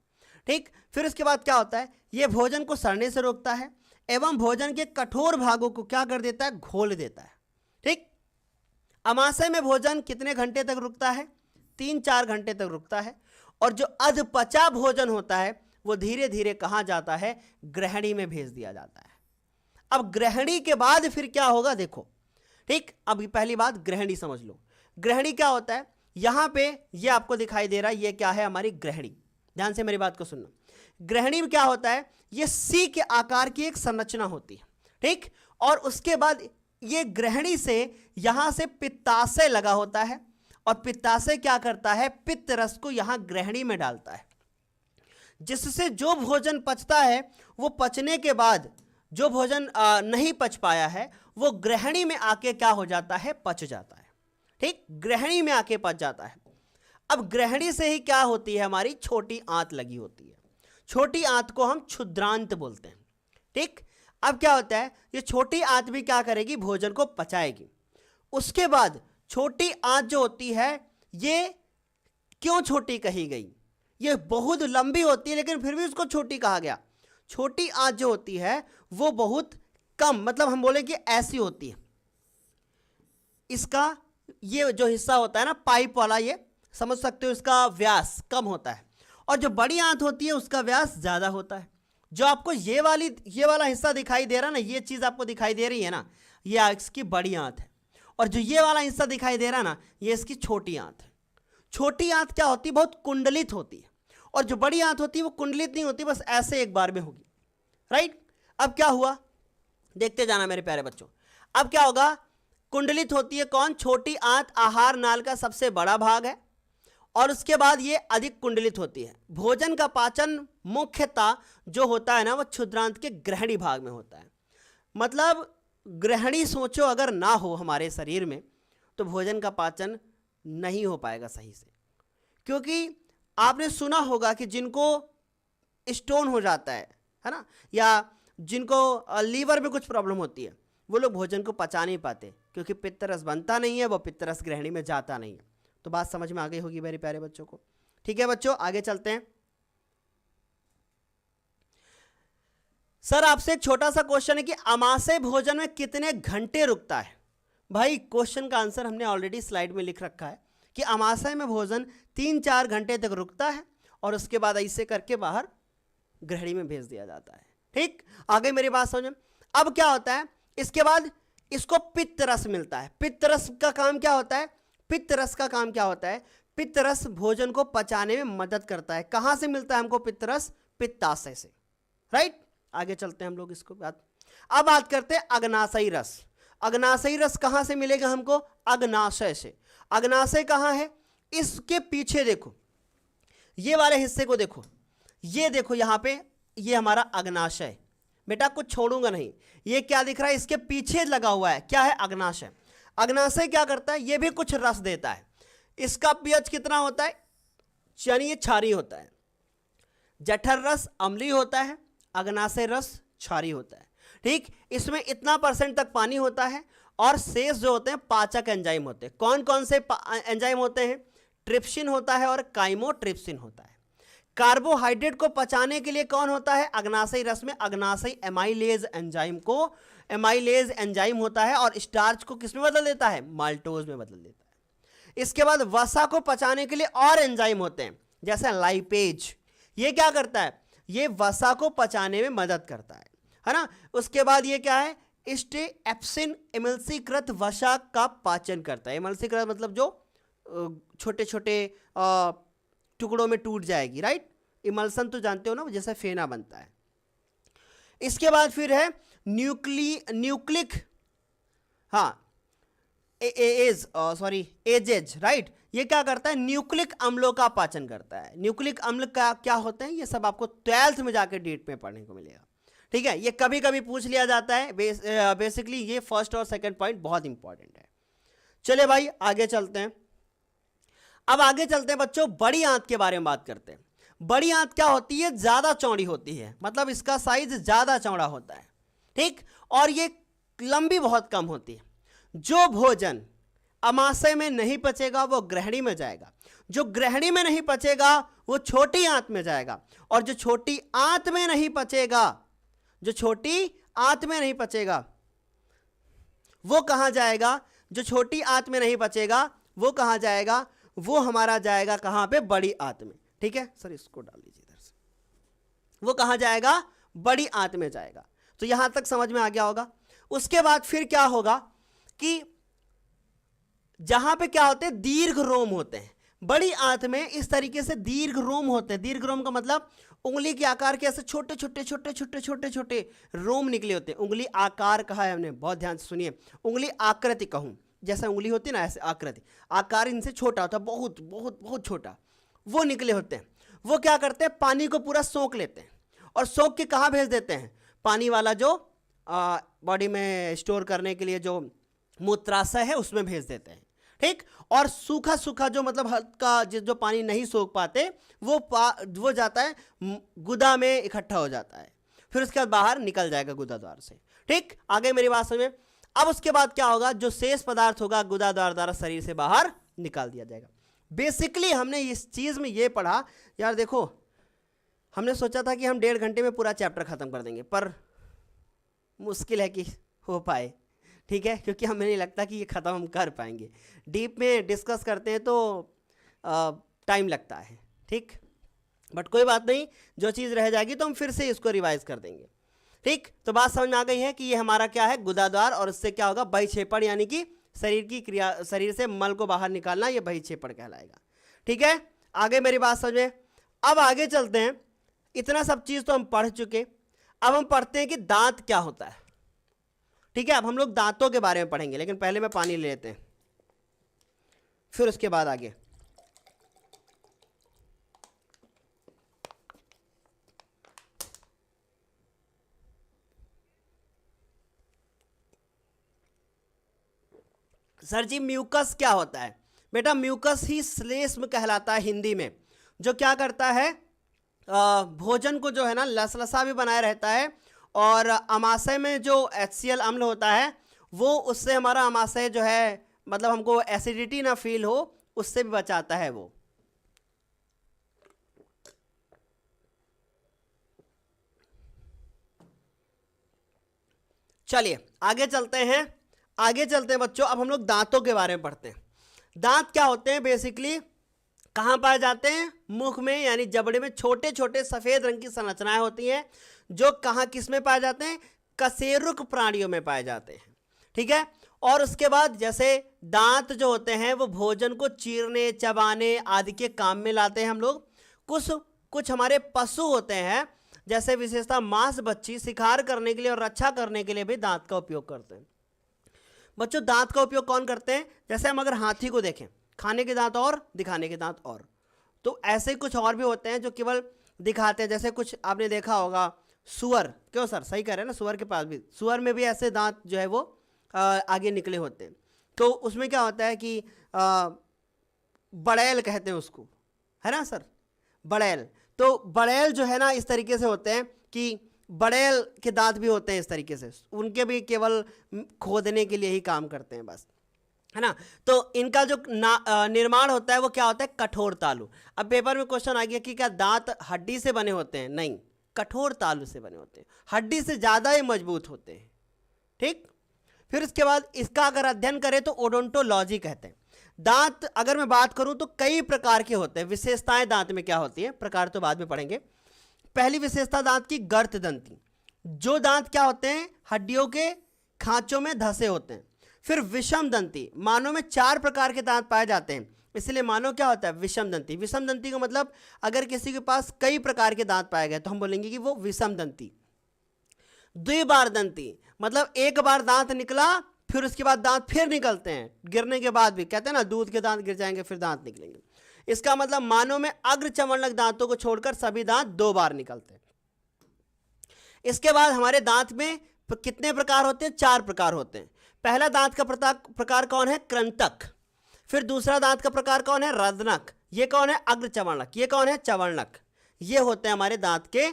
ठीक, फिर इसके बाद क्या होता है? ये भोजन को सड़ने से रोकता है एवं भोजन के कठोर भागों को क्या कर देता है? घोल देता है। ठीक, अमाशय में भोजन कितने घंटे तक रुकता है? 3-4 घंटे तक रुकता है। और जो अधपचा भोजन होता है वो धीरे धीरे कहां जाता है? ग्रहणी में भेज दिया जाता है। अब ग्रहणी के बाद फिर क्या होगा देखो। ठीक, अब पहली बात ग्रहणी समझ लो। ग्रहणी क्या होता है? यहां पे ये आपको दिखाई दे रहा है, ये क्या है? हमारी ग्रहणी। ध्यान से मेरी बात को सुनना। ग्रहणी में क्या होता है? ये सी के आकार की एक संरचना होती है। ठीक, और उसके बाद ये ग्रहणी से यहां से पित्ताशय लगा होता है, और पित्ताशय क्या करता है? पित्त रस को यहां ग्रहणी में डालता है, जिससे जो भोजन पचता है वो पचने के बाद जो भोजन नहीं पच पाया है वो ग्रहणी में आके क्या हो जाता है? पच जाता है। ठीक, ग्रहणी में आके पच जाता है। अब ग्रहणी से ही क्या होती है? हमारी छोटी आंत लगी होती है। छोटी आंत को हम क्षुद्रांत बोलते हैं। ठीक, अब क्या होता है? ये छोटी आंत भी क्या करेगी? भोजन को पचाएगी। उसके बाद छोटी आंत जो होती है ये क्यों छोटी कही गई? ये बहुत लंबी होती है लेकिन फिर भी उसको छोटी कहा गया। छोटी आंत जो होती है वो बहुत कम, मतलब हम बोले कि ऐसी होती है। इसका ये जो हिस्सा होता है ना पाइप वाला, ये समझ सकते हो, इसका व्यास कम होता है। और जो बड़ी आंत होती है उसका व्यास ज्यादा होता है। जो आपको ये वाला हिस्सा दिखाई दे रहा है ना, ये चीज आपको दिखाई दे रही है ना, ये इसकी बड़ी आंत है। और जो ये वाला हिस्सा दिखाई दे रहा है ना, ये इसकी छोटी आंत है। छोटी आंत क्या होती है? बहुत कुंडलित होती है। और जो बड़ी आंत होती है वो कुंडलित नहीं होती, बस ऐसे एक बार में होगी। राइट, अब क्या हुआ देखते जाना मेरे प्यारे बच्चों। अब क्या होगा? कुंडलित होती है कौन? छोटी आंत आहार नाल का सबसे बड़ा भाग है, और उसके बाद ये अधिक कुंडलित होती है। भोजन का पाचन मुख्यतः जो होता है ना वो क्षुद्रांत के ग्रहणी भाग में होता है। मतलब ग्रहणी सोचो अगर ना हो हमारे शरीर में तो भोजन का पाचन नहीं हो पाएगा सही से। क्योंकि आपने सुना होगा कि जिनको स्टोन हो जाता है ना, या जिनको लीवर में कुछ प्रॉब्लम होती है, वो लोग भोजन को पचा नहीं पाते क्योंकि पित्तरस बनता नहीं है, वो पित्तरस ग्रहणी में जाता नहीं है। तो बात समझ में आ गई होगी मेरे प्यारे बच्चों को। ठीक है बच्चों, आगे चलते हैं। सर आपसे एक छोटा सा क्वेश्चन है कि अमाशय भोजन में कितने घंटे रुकता है? भाई क्वेश्चन का आंसर हमने ऑलरेडी स्लाइड में लिख रखा है कि अमाशय में भोजन 3-4 घंटे तक रुकता है और उसके बाद ऐसे करके बाहर ग्रहणी में भेज दिया जाता है। ठीक, आगे मेरी बात समझ। अब क्या होता है? इसके बाद इसको पित्त रस मिलता है। पित्त रस का काम क्या होता है? पित्त रस का काम क्या होता है? पित्त रस भोजन को पचाने में मदद करता है। कहां से मिलता है हमको पित्त रस? पित्ताशय से। राइट, आगे चलते हैं हम लोग इसको बात। अब बात करते हैं अग्नाशयी रस। अग्नाशयी रस कहां से मिलेगा हमको? अग्नाशय से। अग्नाशय कहां है? इसके पीछे देखो, ये वाले हिस्से को देखो, ये देखो यहां पे, ये हमारा अग्नाशय। बेटा कुछ छोड़ूंगा नहीं, ये क्या दिख रहा है? इसके पीछे लगा हुआ है, क्या है? अग्नाशय। अग्नाशय क्या करता है? ये भी कुछ रस देता है। इसका पीएच कितना होता है? यानी ये क्षारीय होता है। जठर रस अम्लीय होता है, अग्नाशय रस क्षारीय होता है। ठीक, इसमें इतना % तक पानी होता है और शेष जो होते हैं पाचक एंजाइम होते हैं। कौन कौन से एंजाइम होते हैं? ट्रिप्सिन होता है और काइमोट्रिप्सिन होता है। कार्बोहाइड्रेट को पचाने के लिए कौन होता है? अग्नाशयी रस में अग्नाशयी एमाइलेज एंजाइम को, एमाइलेज एंजाइम होता है और स्टार्च को किस में बदल देता है? माल्टोज में बदल देता है। इसके बाद वसा को पचाने के लिए और एंजाइम होते हैं जैसे लाइपेज। ये क्या करता है? ये वसा को पचाने में मदद करता है ना। उसके बाद ये क्या है? स्टेएप्सिन इमल्सीकृत वसा का पाचन करता है। इमल्सीकृत मतलब जो छोटे छोटे टुकड़ों में टूट जाएगी। राइट, इमल्सन तो जानते हो ना, जैसे फेना बनता है। इसके बाद फिर है न्यूक्लिक, हाँ एजेज, राइट। ये क्या करता है, न्यूक्लिक अम्लों का पाचन करता है। न्यूक्लिक अम्ल का क्या होते हैं, ये सब आपको 12th में जाके डीट में पढ़ने को मिलेगा, ठीक है। ये कभी कभी पूछ लिया जाता है। बेसिकली ये फर्स्ट और सेकंड पॉइंट बहुत इंपॉर्टेंट है। चलिए भाई आगे चलते हैं। अब आगे चलते हैं बच्चों, बड़ी आंत के बारे में बात करते हैं। बड़ी आंत क्या होती है, ज्यादा चौड़ी होती है, मतलब इसका साइज ज्यादा चौड़ा होता है, ठीक। और ये लंबी बहुत कम होती है। जो भोजन अमाशय में नहीं पचेगा वो ग्रहणी में जाएगा, जो ग्रहणी में नहीं पचेगा वो छोटी आंत में जाएगा, और जो छोटी आंत में नहीं पचेगा, जो छोटी आंत में नहीं पचेगा वो कहां जाएगा, जो छोटी आंत में नहीं पचेगा वो कहां जाएगा, वो हमारा जाएगा कहां पे, बड़ी आंत में, ठीक है। सर इसको डाल लीजिए इधर से। वो कहां जाएगा, बड़ी आंत में जाएगा। तो यहां तक समझ में आ गया होगा। उसके बाद फिर क्या होगा कि जहां पे क्या होते हैं, दीर्घ रोम होते हैं। बड़ी आंत में इस तरीके से दीर्घ रोम होते हैं। दीर्घ रोम का मतलब उंगली के आकार के ऐसे छोटे छोटे छोटे छोटे छोटे छोटे रोम निकले होते हैं। उंगली आकार कहा है हमने, बहुत ध्यान से सुनिए। उंगली आकृति कहूं, जैसा उंगली होती है ना ऐसे आकृति, आकार इनसे छोटा होता है, बहुत बहुत बहुत छोटा, वो निकले होते हैं। वो क्या करते हैं, पानी को पूरा सोख लेते हैं, और सोख के कहाँ भेज देते हैं, पानी वाला जो बॉडी में स्टोर करने के लिए जो मूत्राशय है उसमें भेज देते हैं, ठीक। और सूखा सूखा जो मतलब हल्का जो पानी नहीं सोख पाते वो जाता है गुदा में इकट्ठा हो जाता है, फिर उसके बाद बाहर निकल जाएगा गुदा द्वार से, ठीक। आगे मेरी बात समझ में। अब उसके बाद क्या होगा, जो शेष पदार्थ होगा गुदा द्वार द्वारा शरीर से बाहर निकाल दिया जाएगा। बेसिकली हमने इस चीज में ये पढ़ा, यार देखो हमने सोचा था कि हम 1.5 घंटे में पूरा चैप्टर खत्म कर देंगे, पर मुश्किल है कि हो पाए, ठीक है, क्योंकि हमें नहीं लगता कि ये ख़त्म हम कर पाएंगे। डीप में डिस्कस करते हैं तो टाइम लगता है, ठीक। बट कोई बात नहीं, जो चीज़ रह जाएगी तो हम फिर से इसको रिवाइज कर देंगे, ठीक। तो बात समझ में आ गई है कि ये हमारा क्या है, गुदाद्वार, और उससे क्या होगा, बहिक्षेपण, यानी कि शरीर की क्रिया, शरीर से मल को बाहर निकालना, ये बहिक्षेपण कहलाएगा, ठीक है। आगे मेरी बात समझे। अब आगे चलते हैं। इतना सब चीज़ तो हम पढ़ चुके, अब हम पढ़ते हैं कि दांत क्या होता है, ठीक है। अब हम लोग दांतों के बारे में पढ़ेंगे, लेकिन पहले में पानी ले लेते हैं, फिर उसके बाद आगे। सर जी म्यूकस क्या होता है, बेटा म्यूकस ही श्लेष्म कहलाता है हिंदी में, जो क्या करता है, भोजन को जो है ना लसलसा भी बनाए रहता है, और अमाशय में जो HCl अम्ल होता है वो उससे हमारा अमाशय जो है, मतलब हमको एसिडिटी ना फील हो, उससे भी बचाता है वो। चलिए आगे चलते हैं, आगे चलते हैं बच्चों। अब हम लोग दांतों के बारे में पढ़ते हैं। दांत क्या होते हैं, बेसिकली कहाँ पाए जाते हैं, मुख में, यानी जबड़े में छोटे छोटे सफेद रंग की संरचनाएं होती हैं, जो कहाँ किस में पाए जाते हैं, कशेरुक प्राणियों में पाए जाते हैं, ठीक है। और उसके बाद जैसे दांत जो होते हैं वो भोजन को चीरने, चबाने आदि के काम में लाते हैं हम लोग। कुछ हमारे पशु होते हैं, जैसे विशेषतः मांस बच्ची, शिकार करने के लिए और रक्षा करने के लिए भी दांत का उपयोग करते हैं। बच्चों दांत का उपयोग कौन करते हैं, जैसे हम अगर हाथी को देखें, खाने के दांत और दिखाने के दांत और, तो ऐसे कुछ और भी होते हैं जो केवल दिखाते हैं। जैसे कुछ आपने देखा होगा सुअर, क्यों सर सही कह रहे हैं ना, सुअर के पास भी, सुअर में भी ऐसे दांत जो है वो आगे निकले होते हैं। तो उसमें क्या होता है कि बड़ैल कहते हैं उसको, है ना सर, बड़ैल। तो बड़ैल जो है ना इस तरीके से होते हैं कि बड़ैल के दांत भी होते हैं इस तरीके से, उनके भी केवल खोदने के लिए ही काम करते हैं बस, है ना। तो इनका जो निर्माण होता है वो क्या होता है, कठोर तालु। अब पेपर में क्वेश्चन आ गया कि क्या दांत हड्डी से बने होते हैं, नहीं, कठोर तालु से बने होते हैं, हड्डी से ज़्यादा ही मजबूत होते हैं, ठीक। फिर इसके बाद इसका अगर अध्ययन करें तो ओडोंटोलॉजी कहते हैं। दांत अगर मैं बात करूं तो कई प्रकार के होते हैं। विशेषताएं दांत में क्या होती है, प्रकार तो बाद में पढ़ेंगे। पहली विशेषता दांत की गर्त दंती, जो दांत क्या होते हैं, हड्डियों के खांचों में धसे होते हैं। फिर विषम दंती, मानव में 4 प्रकार के दांत पाए जाते हैं, इसलिए मानव क्या होता है, विषम दंती। विषम दंती का मतलब अगर किसी के पास कई प्रकार के दांत पाए गए तो हम बोलेंगे कि वो विषम दंती। द्विबार दंती मतलब एक बार दांत निकला फिर उसके बाद दांत फिर निकलते हैं, गिरने के बाद भी, कहते हैं ना दूध के दांत गिर जाएंगे फिर दांत निकलेंगे। इसका मतलब मानव में अग्र चर्वणक दांतों को छोड़कर सभी दांत 2 बार निकलते हैं। इसके बाद हमारे दांत में कितने प्रकार होते हैं? 4 प्रकार होते हैं। पहला दांत का प्रकार कौन है? कृंतक। फिर दूसरा दांत का प्रकार कौन है? रदनक। ये कौन है? अग्र चर्वणक। ये कौन है? चर्वणक। ये होते हैं हमारे दांत के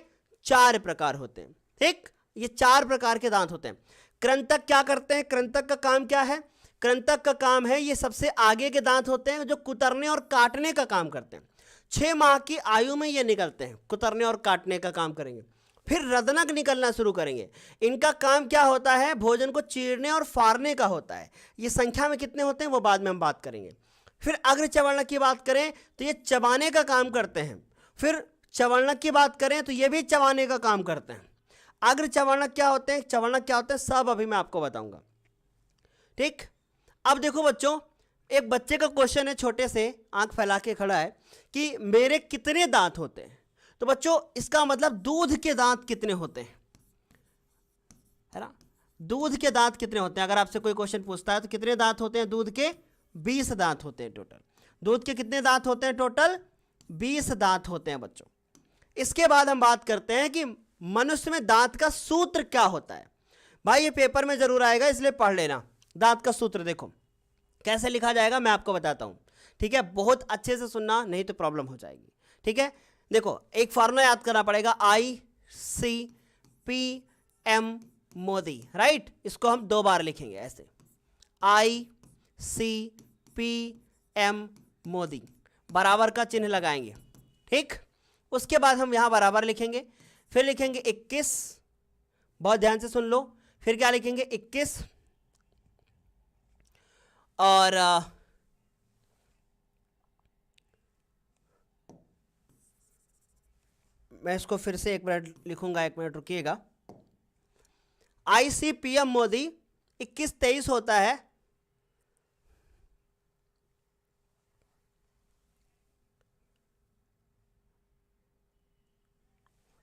4 प्रकार होते हैं। ठीक, ये 4 प्रकार के दांत होते हैं। कृंतक क्या करते हैं? कृंतक का काम क्या है? कृंतक का काम है, ये सबसे आगे के दांत होते हैं जो कुतरने और काटने का काम करते हैं। 6 माह की आयु में ये निकलते हैं, कुतरने और काटने का काम करेंगे। फिर रदनक निकलना शुरू करेंगे। इनका काम क्या होता है? भोजन को चीरने और फाड़ने का होता है। ये संख्या में कितने होते हैं वो बाद में हम बात करेंगे। फिर अग्र चर्वणक की बात करें तो ये चबाने का काम करते हैं। फिर चर्वणक की बात करें तो ये भी चबाने का काम करते हैं। अग्र चर्वणक क्या होते हैं, चर्वणक क्या होते हैं, सब अभी मैं आपको बताऊंगा। ठीक, अब देखो बच्चों, एक बच्चे का क्वेश्चन है, छोटे से आंख फैला के खड़ा है कि मेरे कितने दांत होते हैं। तो बच्चों इसका मतलब दूध के दांत कितने होते हैं, है ना? दूध के दांत कितने होते हैं? अगर आपसे कोई क्वेश्चन पूछता है तो कितने दांत होते हैं दूध के? 20 दांत होते हैं टोटल। दूध के कितने दांत होते हैं टोटल? 20 दांत होते हैं बच्चों। इसके बाद हम बात करते हैं कि मनुष्य में दांत का सूत्र क्या होता है। भाई ये पेपर में जरूर आएगा, इसलिए पढ़ लेना। दांत का सूत्र देखो कैसे लिखा जाएगा, मैं आपको बताता हूं। ठीक है, बहुत अच्छे से सुनना, नहीं तो प्रॉब्लम हो जाएगी। ठीक है, देखो एक फॉर्मूला याद करना पड़ेगा, ICPM मोदी, राइट? इसको हम 2 बार लिखेंगे ऐसे, ICPM मोदी, बराबर का चिन्ह लगाएंगे। ठीक, उसके बाद हम यहां बराबर लिखेंगे, फिर लिखेंगे 21, बहुत ध्यान से सुन लो, फिर क्या लिखेंगे 21, और मैं इसको फिर से 1 मिनट लिखूंगा, 1 मिनट रुकिएगा। ICPM मोदी 21-23 होता है।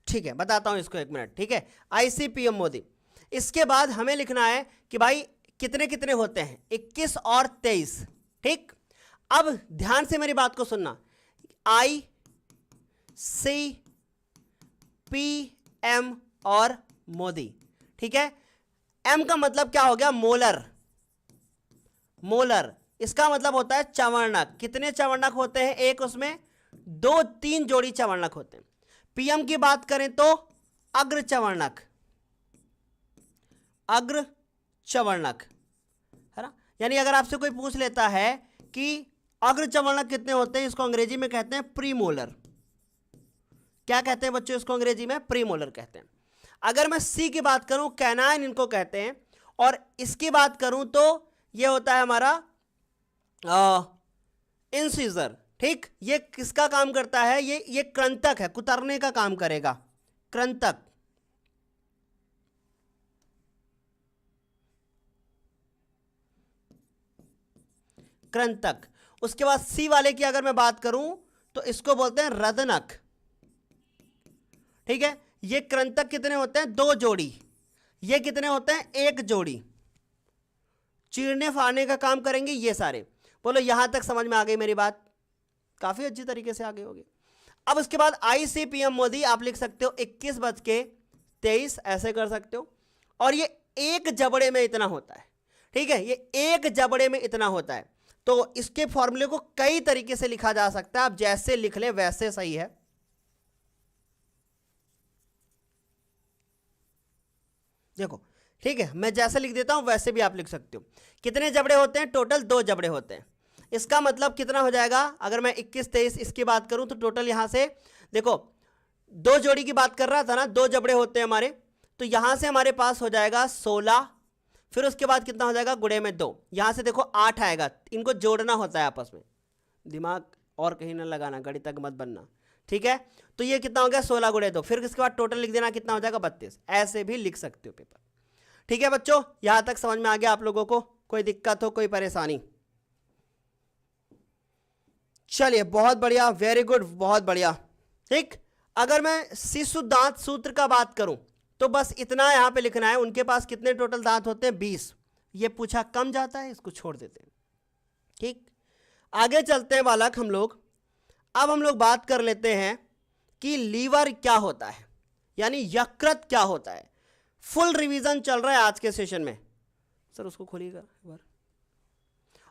ठीक है, बताता हूं इसको 1 मिनट। ठीक है, ICPM मोदी। इसके बाद हमें लिखना है कि भाई कितने कितने होते हैं, 21 और 23। ठीक, अब ध्यान से मेरी बात को सुनना, ICPM और मोदी। ठीक है, M का मतलब क्या हो गया? मोलर। मोलर इसका मतलब होता है चवर्णक। कितने चवर्णक होते हैं एक उसमें? 2-3 जोड़ी चवर्णक होते हैं। PM की बात करें तो अग्र चवर्णक, अग्र चवर्णक, है ना? यानी अगर आपसे कोई पूछ लेता है कि अग्र चवर्णक कितने होते हैं, इसको अंग्रेजी में कहते हैं प्रीमोलर। क्या कहते हैं बच्चों इसको अंग्रेजी में? प्रीमोलर कहते हैं। अगर मैं C की बात करूं, कैनाइन इनको कहते हैं, और इसकी बात करूं तो ये होता है हमारा इंसिजर। ठीक, ये किसका काम करता है? ये कृंतक है, कुतरने का काम करेगा, कृंतक। कृंतक। उसके बाद C वाले की अगर मैं बात करूं तो इसको बोलते हैं रदनक। ठीक है, ये कृंतक कितने होते हैं? 2 जोड़ी। ये कितने होते हैं? 1 जोड़ी। चीरने फाड़ने का काम करेंगे ये सारे। बोलो यहां तक समझ में आ गई मेरी बात? काफी अच्छी तरीके से आगे होगी। अब उसके बाद ICPM मोदी आप लिख सकते हो 21-23, ऐसे कर सकते हो। और ये 1 जबड़े में इतना होता है। ठीक है, ये 1 जबड़े में इतना होता है। तो इसके फॉर्मूले को कई तरीके से लिखा जा सकता है, आप जैसे लिख ले वैसे सही है। देखो, ठीक है, मैं जैसे लिख देता हूं वैसे भी आप लिख सकते हो। कितने जबड़े होते हैं? टोटल 2 जबड़े होते हैं। इसका मतलब कितना हो जाएगा? अगर मैं 21-23 इसकी बात करूं तो टोटल यहां से देखो 2 जोड़ी की बात कर रहा था ना, 2 जबड़े होते हैं हमारे, तो यहां से हमारे पास हो जाएगा 16। फिर उसके बाद कितना हो जाएगा? गुणे में 2, यहां से देखो 8 आएगा। इनको जोड़ना होता है आपस में, दिमाग और कहीं ना लगाना, गणितज्ञ मत बनना। ठीक है, तो ये कितना हो गया? 16 गुणे 2। फिर इसके बाद टोटल लिख देना, कितना हो जाएगा? 32। ऐसे भी लिख सकते हो पेपर। ठीक है बच्चों, यहां तक समझ में आ गया आप लोगों को? कोई दिक्कत हो, कोई परेशानी? चलिए, बहुत बढ़िया, वेरी गुड, बहुत बढ़िया। ठीक, अगर मैं शिशु दांत सूत्र का बात करूं तो बस इतना यहाँ पे लिखना है, उनके पास कितने टोटल दांत होते हैं 20। ये पूछा कम जाता है, इसको छोड़ देते हैं। ठीक, आगे चलते हैं बालक हम लोग। अब हम लोग बात कर लेते हैं कि लीवर क्या होता है, यानी यकृत क्या होता है। फुल रिवीजन चल रहा है आज के सेशन में। सर उसको खोलिएगा एक बार।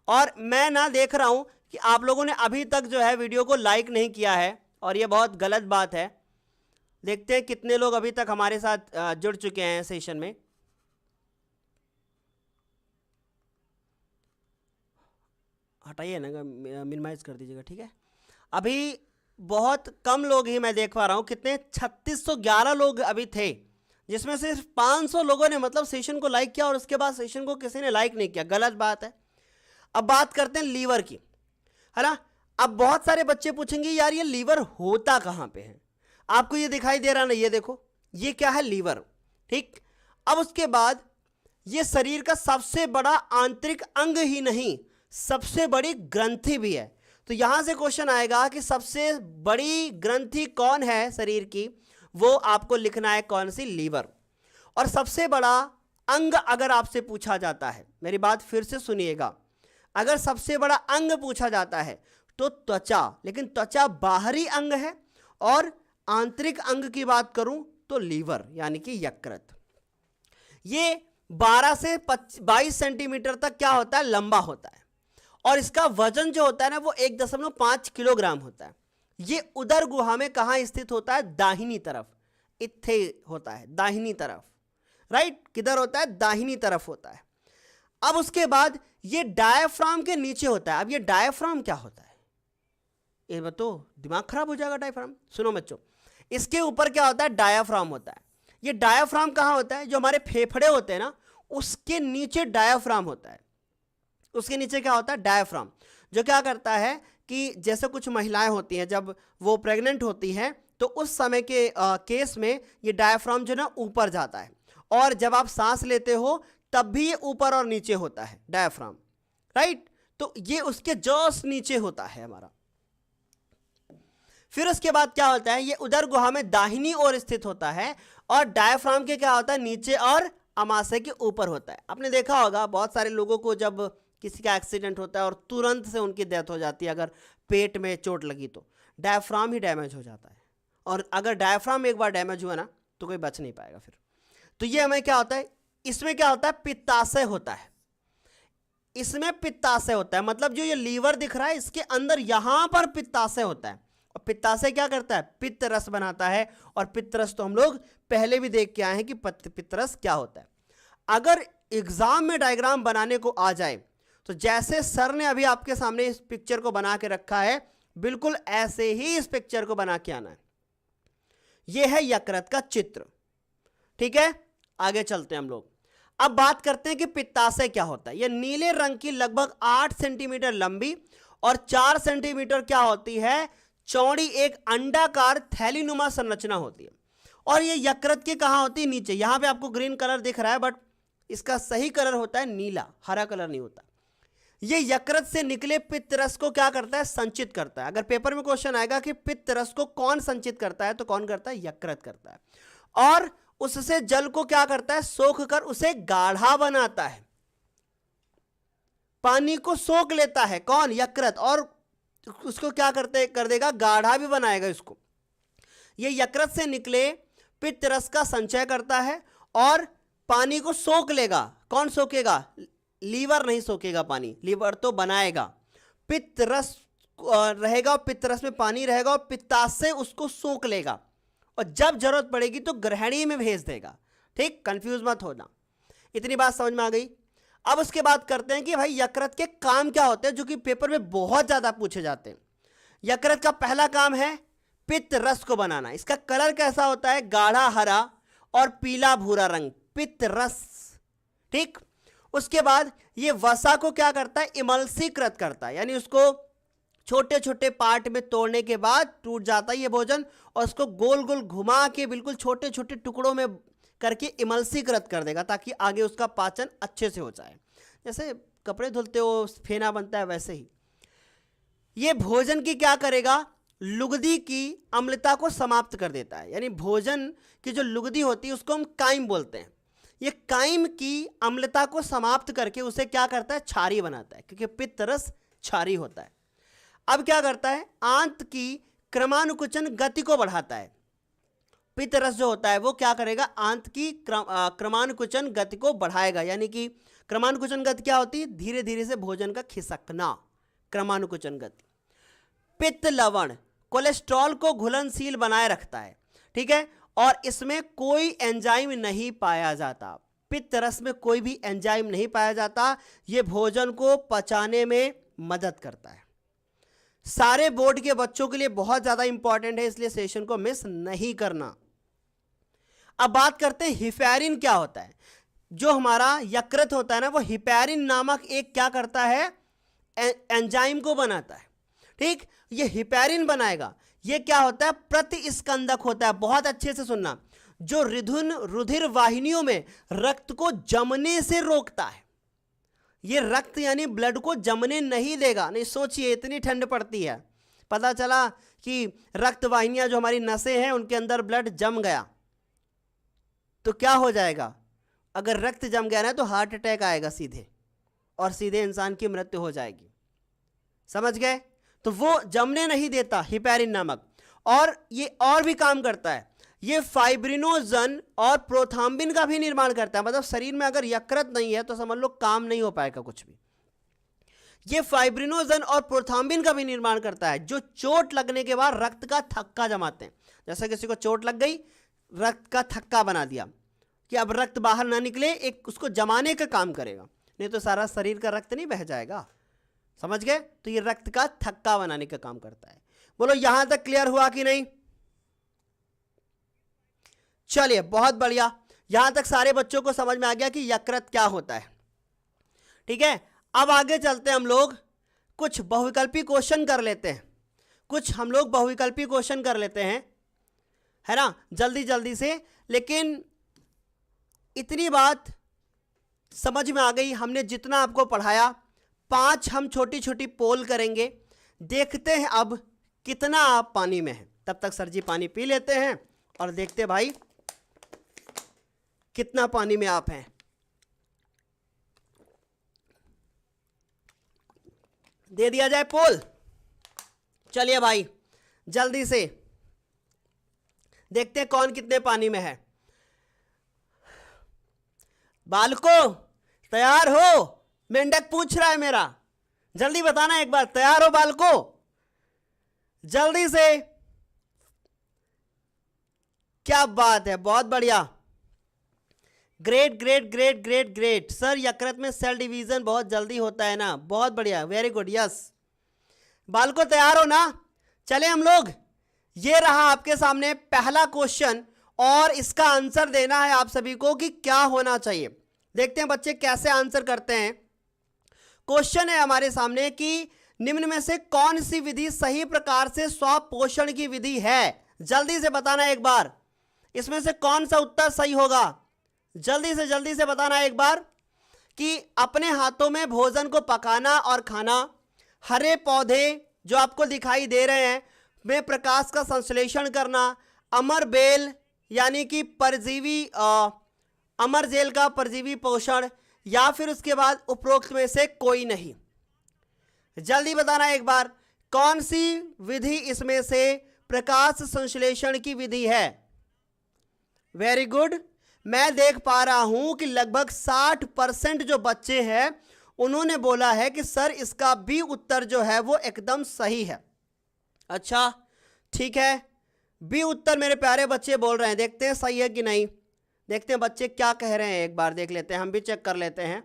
और मैं ना देख रहा हूं कि आप लोगों ने अभी तक जो है वीडियो को लाइक नहीं किया है, और ये बहुत गलत बात है। देखते हैं कितने लोग अभी तक हमारे साथ जुड़ चुके हैं सेशन में। हटाइए ना, मिनिमाइज कर दीजिएगा, ठीक है। अभी बहुत कम लोग ही मैं देख पा रहा हूं, कितने 3611 लोग अभी थे, जिसमें सिर्फ 500 लोगों ने मतलब सेशन को लाइक किया, और उसके बाद सेशन को किसी ने लाइक नहीं किया। गलत बात है। अब बात करते हैं लीवर की, है ना। अब बहुत सारे बच्चे पूछेंगे यार ये लीवर होता कहां पे है। आपको ये दिखाई दे रहा ना, ये देखो, ये क्या है, लीवर। ठीक, अब उसके बाद ये शरीर का सबसे बड़ा आंतरिक अंग ही नहीं, सबसे बड़ी ग्रंथि भी है। तो यहां से क्वेश्चन आएगा कि सबसे बड़ी ग्रंथि कौन है शरीर की, वो आपको लिखना है कौन सी, लीवर। और सबसे बड़ा अंग अगर आपसे पूछा जाता है, मेरी बात फिर से सुनिएगा, अगर सबसे बड़ा अंग पूछा जाता है तो त्वचा, लेकिन त्वचा बाहरी अंग है, और आंतरिक अंग की बात करूं तो लीवर यानी कि यकृत। ये 12 से 22 सेंटीमीटर तक क्या होता है, लंबा होता है, और इसका वजन जो होता है ना वो 1.5 किलोग्राम होता है। ये उदर गुहा में कहां स्थित होता है, दाहिनी तरफ, इत्थे होता है, दाहिनी तरफ, राइट। किधर होता है, दाहिनी तरफ होता है। अब उसके बाद ये डायफ्राम के नीचे होता है। अब ये डायफ्राम क्या होता है, ये बताओ, दिमाग खराब हो जाएगा। डायफ्राम सुनो बच्चों, इसके ऊपर क्या होता है, डायफ्राम होता है। ये डायफ्राम कहां होता है, जो हमारे फेफड़े होते हैं ना, उसके नीचे डायफ्राम होता है। उसके नीचे क्या होता है, डायफ्राम, जो क्या करता है कि जैसे कुछ महिलाएं होती हैं जब वो प्रेग्नेंट होती हैं, तो उस समय के केस में ये डायफ्राम जो ना ऊपर जाता है, और जब आप सांस लेते हो तब भी ये ऊपर और नीचे होता है डायफ्राम, राइट। तो ये उसके जस्ट नीचे होता है हमारा। फिर उसके बाद क्या होता है, ये उदर गुहा में दाहिनी ओर स्थित होता है, और डायफ्राम के क्या होता है, नीचे और अमाशय के ऊपर होता है। आपने देखा होगा बहुत सारे लोगों को जब किसी का एक्सीडेंट होता है और तुरंत से उनकी डेथ हो जाती है, अगर पेट में चोट लगी तो डायफ्राम ही डैमेज हो जाता है, और अगर डायफ्राम एक बार डैमेज हुआ ना तो कोई बच नहीं पाएगा फिर। तो ये हमें क्या होता है, इसमें क्या होता है, पित्ताशय होता है। इसमें पित्ताशय होता है, मतलब जो ये लीवर दिख रहा है इसके अंदर यहां पर पित्ताशय होता है, और पित्ताशय क्या करता है, पित्त रस बनाता है। और पित्त रस तो हम लोग पहले भी देख के आए हैं कि पित्त रस क्या होता है। अगर एग्जाम में डायग्राम बनाने को आ जाए तो जैसे सर ने अभी आपके सामने इस पिक्चर को बना के रखा है, बिल्कुल ऐसे ही इस पिक्चर को बना के आना है। यह है यकृत का चित्र, ठीक है। आगे चलते हैं हम लोग। अब बात करते हैं कि पित्ताशय क्या होता है। यह नीले रंग की लगभग 8 सेंटीमीटर लंबी और 4 सेंटीमीटर क्या होती है, चौड़ी एक अंडाकार थैलीनुमा संरचना होती है। और ये यकृत के कहां होती है, नीचे। यहां पे आपको ग्रीन कलर दिख रहा है, बट इसका सही कलर होता है नीला, हरा कलर नहीं होता। ये यकृत से निकले पित्त रस को क्या करता है, संचित करता है। अगर पेपर में क्वेश्चन आएगा कि पित्त रस को कौन संचित करता है, तो कौन करता है, यकृत करता है। और उससे जल को क्या करता है, सोख कर उसे गाढ़ा बनाता है। पानी को सोख लेता है कौन, यकृत, और उसको क्या कर देगा, गाढ़ा भी बनाएगा इसको। ये यकृत से निकले पित्त रस का संचय करता है और पानी को सोख लेगा। कौन सोखेगा, लीवर नहीं सोखेगा पानी, लीवर तो बनाएगा। पित्त रस रहेगा, पित्त रस में पानी रहेगा, और पित्ताशय उसको सोख लेगा, और जब जरूरत पड़ेगी तो ग्रहणी में भेज देगा। ठीक, कंफ्यूज मत होना। इतनी बात समझ में आ गई। अब उसके बाद करते हैं कि भाई यकृत के काम क्या होते हैं, जो कि पेपर में बहुत ज्यादा पूछे जाते हैं। यकृत का पहला काम है पित्त रस को बनाना। इसका कलर कैसा होता है, गाढ़ा हरा और पीला भूरा रंग, पित्त रस। ठीक, उसके बाद ये वसा को क्या करता है, इमल्सीकृत करता है, यानी उसको छोटे छोटे पार्ट में तोड़ने के बाद टूट जाता है ये भोजन, और उसको गोल गोल घुमा के बिल्कुल छोटे छोटे टुकड़ों में करके इमल्सीकृत कर देगा, ताकि आगे उसका पाचन अच्छे से हो जाए। जैसे कपड़े धुलते हो फेना बनता है, वैसे ही ये भोजन की क्या करेगा, लुगदी की अम्लता को समाप्त कर देता है, यानी भोजन की जो लुगदी होती है उसको हम काइम बोलते हैं। ये काइम की अम्लता को समाप्त करके उसे क्या करता है, क्षारीय बनाता है, क्योंकि पित्त रस क्षारीय होता है। अब क्या करता है, आंत की क्रमानुकुचन गति को बढ़ाता है। पित्त रस जो होता है वो क्या करेगा, आंत की क्रमानुकुचन गति को बढ़ाएगा, यानी कि क्रमानुकुचन गति क्या होती है, धीरे धीरे से भोजन का खिसकना, क्रमानुकुचन गति। पित्त लवण कोलेस्ट्रॉल को घुलनशील बनाए रखता है, ठीक है, और इसमें कोई एंजाइम नहीं पाया जाता। पित्त रस में कोई भी एंजाइम नहीं पाया जाता, ये भोजन को पचाने में मदद करता है। सारे बोर्ड के बच्चों के लिए बहुत ज्यादा इंपॉर्टेंट है, इसलिए सेशन को मिस नहीं करना। अब बात करते हैं हिपैरिन क्या होता है। जो हमारा यकृत होता है ना, वो हिपैरिन नामक एक क्या करता है, एंजाइम को बनाता है, ठीक। ये हिपैरिन बनाएगा, ये क्या होता है, प्रतिस्कंदक होता है। बहुत अच्छे से सुनना, जो रुधिर वाहिनियों में रक्त को जमने से रोकता है। ये रक्त यानी ब्लड को जमने नहीं देगा। नहीं सोचिए, इतनी ठंड पड़ती है, पता चला कि रक्त वाहिनियां जो हमारी नसें हैं उनके अंदर ब्लड जम गया तो क्या हो जाएगा, अगर रक्त जम गया ना तो हार्ट अटैक आएगा सीधे, और सीधे इंसान की मृत्यु हो जाएगी। समझ गए, तो वो जमने नहीं देता हिपैरिन नामक। और ये और भी काम करता है, ये फाइब्रिनोजन और प्रोथाम्बिन का भी निर्माण करता है। मतलब शरीर में अगर यकृत नहीं है तो समझ लो काम नहीं हो पाएगा कुछ भी। ये फाइब्रिनोजन और प्रोथाम्बिन का भी निर्माण करता है, जो चोट लगने के बाद रक्त का थक्का जमाते हैं। जैसे किसी को चोट लग गई, रक्त का थक्का बना दिया कि अब रक्त बाहर ना निकले, एक उसको जमाने का काम करेगा, नहीं तो सारा शरीर का रक्त नहीं बह जाएगा। समझ गए, तो ये रक्त का थक्का बनाने का काम करता है। बोलो यहां तक क्लियर हुआ कि नहीं। चलिए बहुत बढ़िया, यहां तक सारे बच्चों को समझ में आ गया कि यकृत क्या होता है, ठीक है। अब आगे चलते हैं, हम लोग कुछ बहुविकल्पी क्वेश्चन कर लेते हैं। है ना, जल्दी जल्दी से। लेकिन इतनी बात समझ में आ गई, हमने जितना आपको पढ़ाया, 5 हम छोटी छोटी पोल करेंगे, देखते हैं अब कितना आप पानी में हैं। तब तक सर जी पानी पी लेते हैं और देखते भाई कितना पानी में आप हैं। दे दिया जाए पोल। चलिए भाई जल्दी से देखते हैं कौन कितने पानी में है। बालको तैयार हो, मेंढक पूछ रहा है मेरा, जल्दी बताना एक बार, तैयार हो बालको, जल्दी से। क्या बात है, बहुत बढ़िया, great great great great great. Sir यकृत में सेल डिवीजन बहुत जल्दी होता है ना, बहुत बढ़िया, वेरी गुड, यस। बालको तैयार हो ना। चले हम लोग, ये रहा आपके सामने पहला क्वेश्चन, और इसका आंसर देना है आप सभी को कि क्या होना चाहिए। देखते हैं बच्चे कैसे आंसर करते हैं। क्वेश्चन है हमारे सामने कि निम्न में से कौन सी विधि सही प्रकार से स्वपोषण की विधि है। जल्दी से बताना एक बार, इसमें से कौन सा उत्तर सही होगा। जल्दी से बताना एक बार कि अपने हाथों में भोजन को पकाना और खाना, हरे पौधे जो आपको दिखाई दे रहे हैं में प्रकाश का संश्लेषण करना, अमर बेल यानी कि परजीवी अमर जेल का परजीवी पोषण, या फिर उसके बाद उपरोक्त में से कोई नहीं। जल्दी बताना एक बार, कौन सी विधि इसमें से प्रकाश संश्लेषण की विधि है। वेरी गुड, मैं देख पा रहा हूं कि लगभग 60% जो बच्चे हैं उन्होंने बोला है कि सर इसका भी उत्तर जो है वो एकदम सही है। अच्छा ठीक है, बी उत्तर मेरे प्यारे बच्चे बोल रहे हैं, देखते हैं सही है कि नहीं। देखते हैं बच्चे क्या कह रहे हैं, एक बार देख लेते हैं, हम भी चेक कर लेते हैं।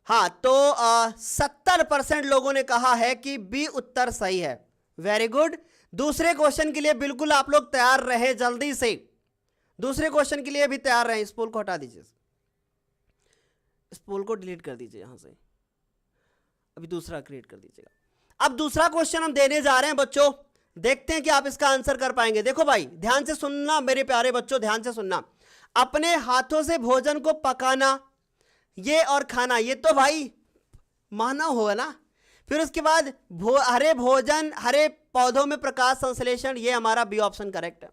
हाँ, तो 70% लोगों ने कहा है कि बी उत्तर सही है। वेरी गुड, दूसरे क्वेश्चन के लिए बिल्कुल आप लोग तैयार रहे, जल्दी से दूसरे क्वेश्चन के लिए भी तैयार रहे। इस पोल को हटा दीजिए, इस पोल को डिलीट कर दीजिए यहां से, अभी दूसरा क्रिएट कर दीजिएगा। अब दूसरा क्वेश्चन हम देने जा रहे हैं बच्चों, देखते हैं कि आप इसका आंसर कर पाएंगे। देखो भाई ध्यान से सुनना मेरे प्यारे बच्चों, ध्यान से सुनना। अपने हाथों से भोजन को पकाना ये और खाना, ये तो भाई मानव होगा ना, फिर उसके बाद हरे भोजन, हरे पौधों में प्रकाश संश्लेषण, ये हमारा बी ऑप्शन करेक्ट है।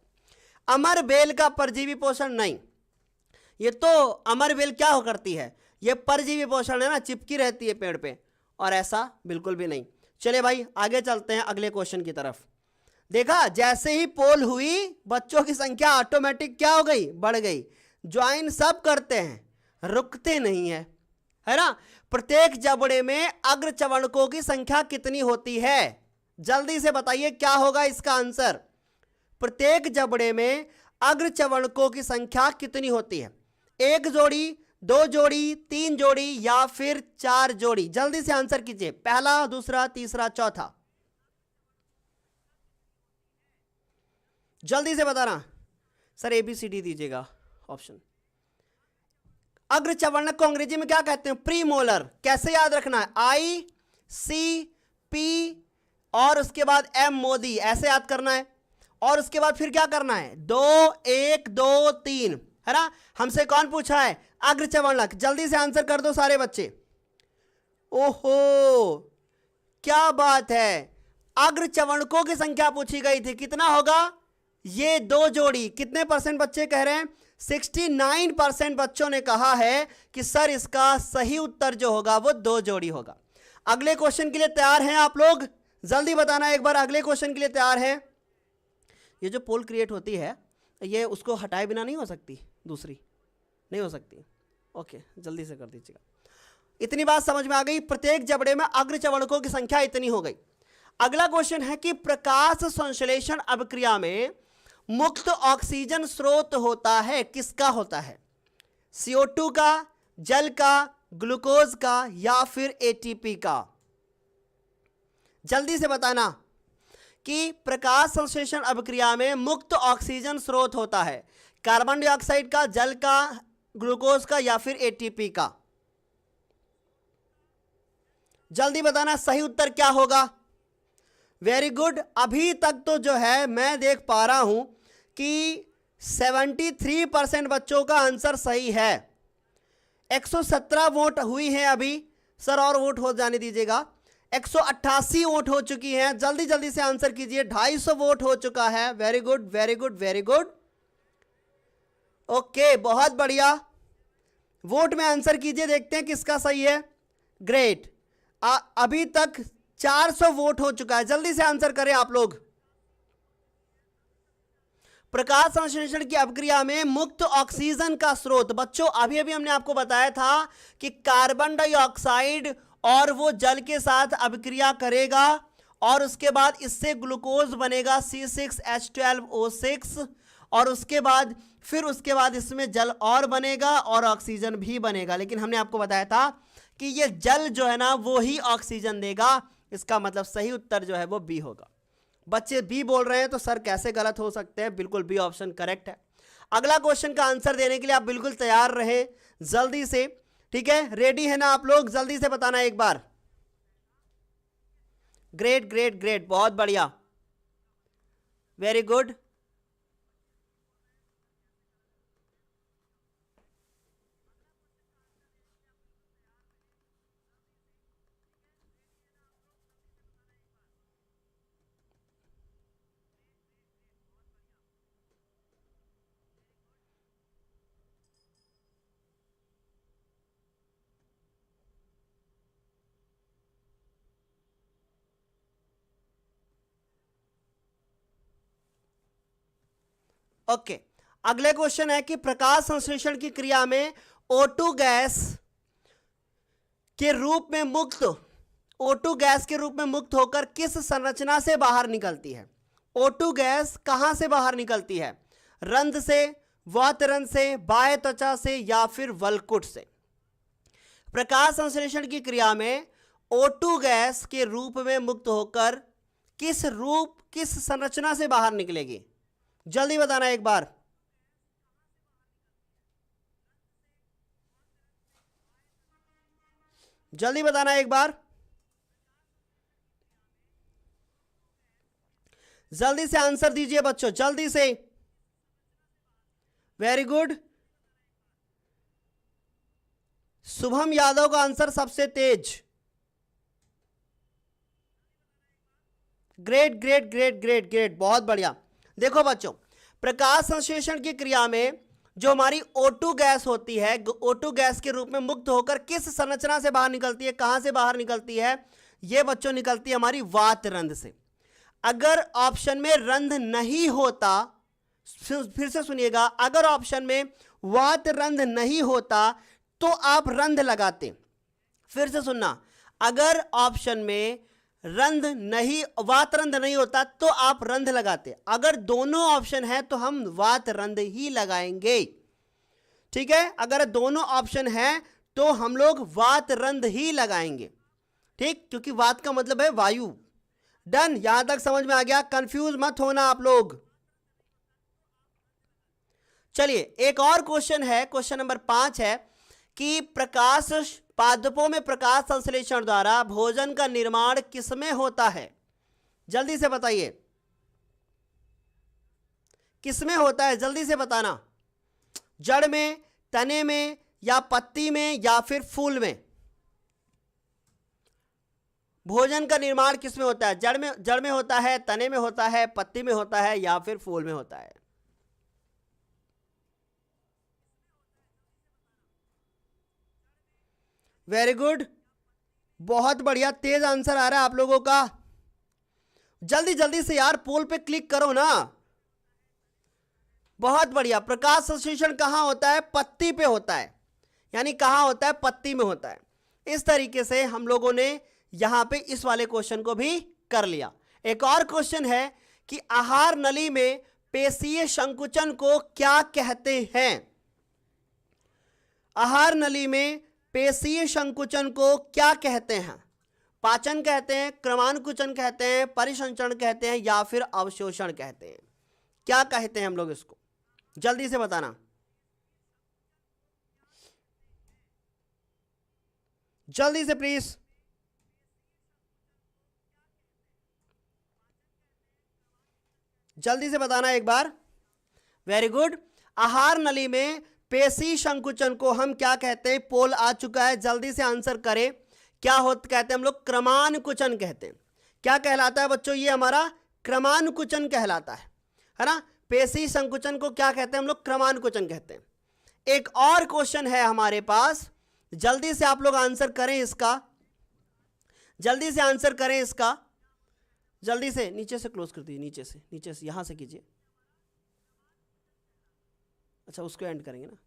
अमर बेल का परजीवी पोषण नहीं, ये तो अमर बेल क्या हो करती है, ये परजीवी पोषण है ना, चिपकी रहती है पेड़ पे, और ऐसा बिल्कुल भी नहीं। चलिए भाई आगे चलते हैं अगले क्वेश्चन की तरफ। देखा, जैसे ही पोल हुई बच्चों की संख्या ऑटोमेटिक क्या हो गई, बढ़ गई। ज्वाइन सब करते हैं, रुकते नहीं है ना। प्रत्येक जबड़े में अग्र चवणकों की संख्या कितनी होती है, जल्दी से बताइए क्या होगा इसका आंसर। प्रत्येक जबड़े में अग्र चवणकों की संख्या कितनी होती है, 1 जोड़ी, 2 जोड़ी, 3 जोड़ी या फिर 4 जोड़ी, जल्दी से आंसर कीजिए, पहला, दूसरा, तीसरा, चौथा, जल्दी से बताना। सर ABCD दीजिएगा ऑप्शन। अग्र चवर्णक को अंग्रेजी में क्या कहते हैं, प्रीमोलर। कैसे याद रखना है, ICP और उसके बाद M मोदी, ऐसे याद करना है। और उसके बाद फिर क्या करना है, 2 1 2 3, है ना। हमसे कौन पूछा है, अग्र चवर्णक, जल्दी से आंसर कर दो सारे बच्चे। ओहो क्या बात है, अग्र चवर्णकों की संख्या पूछी गई थी, कितना होगा, ये 2 जोड़ी। कितने परसेंट बच्चे कह रहे हैं, 69% बच्चों ने कहा है कि सर इसका सही उत्तर जो होगा वो 2 जोड़ी होगा। अगले क्वेश्चन के लिए तैयार हैं आप लोग, जल्दी बताना एक बार, अगले क्वेश्चन के लिए तैयार हैं। ये जो पोल क्रिएट होती है ये उसको हटाए बिना नहीं हो सकती, दूसरी नहीं हो सकती। ओके जल्दी से कर दीजिएगा। इतनी बात समझ में आ गई, प्रत्येक जबड़े में अग्र चवर्णकों की संख्या इतनी हो गई। अगला क्वेश्चन है कि प्रकाश संश्लेषण अभिक्रिया में मुक्त ऑक्सीजन स्रोत होता है, किसका होता है, CO2 का, जल का, ग्लूकोज का या फिर ATP का, जल्दी से बताना कि प्रकाश संश्लेषण अभिक्रिया में मुक्त ऑक्सीजन स्रोत होता है, कार्बन डाइऑक्साइड का, जल का, ग्लूकोज का या फिर ATP का, जल्दी बताना सही उत्तर क्या होगा। वेरी गुड, अभी तक तो जो है मैं देख पा रहा हूं कि 73% बच्चों का आंसर सही है। 117 वोट हुई हैं अभी, सर और वोट हो जाने दीजिएगा। 188 वोट हो चुकी हैं, जल्दी जल्दी से आंसर कीजिए। 250 वोट हो चुका है। Very good very good very good, okay बहुत बढ़िया। वोट में आंसर कीजिए, देखते हैं किसका सही है। ग्रेट, अभी तक 400 वोट हो चुका है, जल्दी से आंसर करें आप लोग। प्रकाश संश्लेषण की अभिक्रिया में मुक्त ऑक्सीजन का स्रोत, बच्चों अभी अभी हमने आपको बताया था कि कार्बन डाइऑक्साइड और वो जल के साथ अभिक्रिया करेगा और उसके बाद इससे ग्लूकोज बनेगा C6H12O6 और उसके बाद इसमें जल और बनेगा और ऑक्सीजन भी बनेगा। लेकिन हमने आपको बताया था कि ये जल जो है ना वो ही ऑक्सीजन देगा, इसका मतलब सही उत्तर जो है वो बी होगा। बच्चे बी बोल रहे हैं तो सर कैसे गलत हो सकते हैं, बिल्कुल बी ऑप्शन करेक्ट है। अगला क्वेश्चन का आंसर देने के लिए आप बिल्कुल तैयार रहे, जल्दी से, ठीक है, रेडी है ना आप लोग, जल्दी से बताना एक बार। ग्रेट ग्रेट ग्रेट, बहुत बढ़िया, वेरी गुड। ओके, अगले क्वेश्चन है कि प्रकाश संश्लेषण की क्रिया में O2 गैस के रूप में मुक्त होकर किस संरचना से बाहर निकलती है। O2 गैस कहां से बाहर निकलती है, रंध्र से, वातरंध्र से, बाह्य त्वचा से या फिर वलकुट से। प्रकाश संश्लेषण की क्रिया में O2 गैस के रूप में मुक्त होकर किस संरचना से बाहर निकलेगी, जल्दी बताना एक बार। जल्दी बताना एक बार, जल्दी से आंसर दीजिए बच्चों, जल्दी से। वेरी गुड, शुभम यादव का आंसर सबसे तेज। Great great great great great, बहुत बढ़िया। देखो बच्चों, प्रकाश संश्लेषण की क्रिया में जो हमारी O2 गैस होती है, O2 गैस के रूप में मुक्त होकर किस संरचना से बाहर निकलती है, कहां से बाहर निकलती है? ये बच्चों निकलती है हमारी वात रंध्र से। अगर ऑप्शन में रंध्र नहीं होता, फिर से सुनिएगा, अगर ऑप्शन में वात रंध्र नहीं होता तो आप रंध्र लगाते। फिर से सुनना, अगर ऑप्शन में रंध्र नहीं, वात रंध्र नहीं होता तो आप रंध्र लगाते। अगर दोनों ऑप्शन है तो हम वात रंध्र ही लगाएंगे, ठीक है? अगर दोनों ऑप्शन है तो हम लोग वात रंध्र ही लगाएंगे, ठीक? क्योंकि वात का मतलब है वायु। डन, यहां तक समझ में आ गया? कंफ्यूज मत होना आप लोग। चलिए एक और क्वेश्चन है, क्वेश्चन नंबर 5 है कि प्रकाश पादपों में प्रकाश संश्लेषण द्वारा भोजन का निर्माण किसमें होता है? जल्दी से बताइए, किसमें होता है? जल्दी से बताना। जड़ में, तने में, या पत्ती में, या फिर फूल में? भोजन का निर्माण किसमें होता है? जड़ में होता है, तने में होता है, पत्ती में होता है, या फिर फूल में होता है? वेरी गुड, बहुत बढ़िया, तेज आंसर आ रहा है आप लोगों का। जल्दी जल्दी से यार पोल पे क्लिक करो ना। बहुत बढ़िया। प्रकाश संश्लेषण कहां होता है? पत्ती पे होता है। यानी कहां होता है? पत्ती में होता है। इस तरीके से हम लोगों ने यहां पे इस वाले क्वेश्चन को भी कर लिया। एक और क्वेश्चन है कि आहार नली में पेशीय संकुचन को क्या कहते हैं? आहार नली में पेशीय संकुचन को क्या कहते हैं? पाचन कहते हैं, क्रमानुकुचन कहते हैं, परिसंचरण कहते हैं, या फिर अवशोषण कहते हैं? क्या कहते हैं हम लोग इसको? जल्दी से बताना, जल्दी से प्लीज। जल्दी से बताना एक बार। Very good. आहार नली में पेशी संकुचन को हम क्या कहते हैं? पोल आ चुका है, जल्दी से आंसर करें। क्या होता कहते हैं हम लोग? क्रमानुकुचन कहते हैं। क्या कहलाता है बच्चों? ये हमारा क्रमानुकुचन कहलाता है ना? पेशी संकुचन को क्या कहते हैं हम लोग? क्रमानुकुचन कहते हैं। एक और क्वेश्चन है हमारे पास, जल्दी से आप लोग आंसर करें इसका, जल्दी से आंसर करें इसका, जल्दी से। नीचे से क्लोज कर दीजिए, नीचे से यहां से कीजिए। अच्छा, उसको एंड करेंगे ना?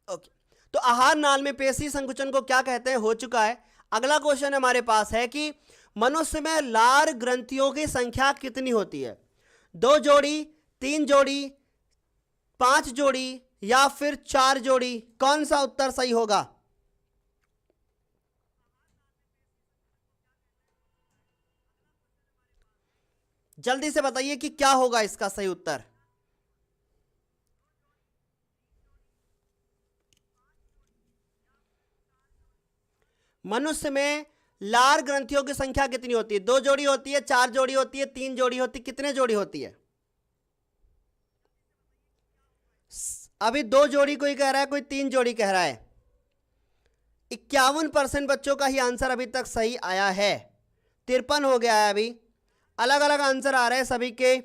ओके। तो आहार नाल में पेशी संकुचन को क्या कहते हैं? हो चुका है। अगला क्वेश्चन हमारे पास है कि मनुष्य में लार ग्रंथियों की संख्या कितनी होती है? 2 जोड़ी, 3 जोड़ी, 5 जोड़ी, या फिर 4 जोड़ी? कौन सा उत्तर सही होगा? जल्दी से बताइए कि क्या होगा इसका सही उत्तर। मनुष्य में लार ग्रंथियों की संख्या कितनी होती है? 2 जोड़ी होती है, 4 जोड़ी होती है, 3 जोड़ी होती है, कितने जोड़ी होती है? अभी 2 जोड़ी कोई कह रहा है, कोई 3 जोड़ी कह रहा है। 51% बच्चों का ही आंसर अभी तक सही आया है। 53 हो गया है अभी। अलग अलग आंसर आ रहे हैं सभी के।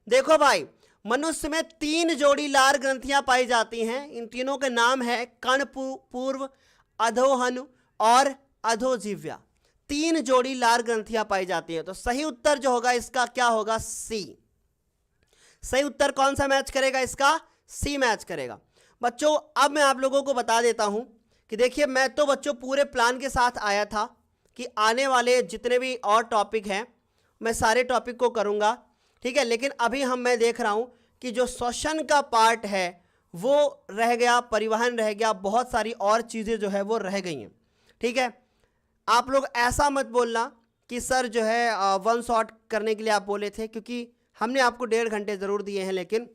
देखो भाई, मनुष्य में 3 जोड़ी लार ग्रंथियां पाई जाती हैं। इन तीनों के नाम है कर्णपूर्व, अधोहनु और अधोजिह्वा। 3 जोड़ी लार ग्रंथियां पाई जाती हैं। तो सही उत्तर जो होगा इसका क्या होगा? सी। सही उत्तर कौन सा मैच करेगा इसका? सी मैच करेगा। बच्चों अब मैं आप लोगों को बता देता हूं कि देखिए, मैं तो बच्चों पूरे प्लान के साथ आया था कि आने वाले जितने भी और टॉपिक हैं मैं सारे टॉपिक को करूंगा, ठीक है? लेकिन अभी मैं देख रहा हूं कि जो श्वसन का पार्ट है वो रह गया, परिवहन रह गया, बहुत सारी और चीज़ें जो है वो रह गई हैं, ठीक है? आप लोग ऐसा मत बोलना कि सर जो है 1 शॉट करने के लिए आप बोले थे, क्योंकि हमने आपको 1.5 घंटे ज़रूर दिए हैं, लेकिन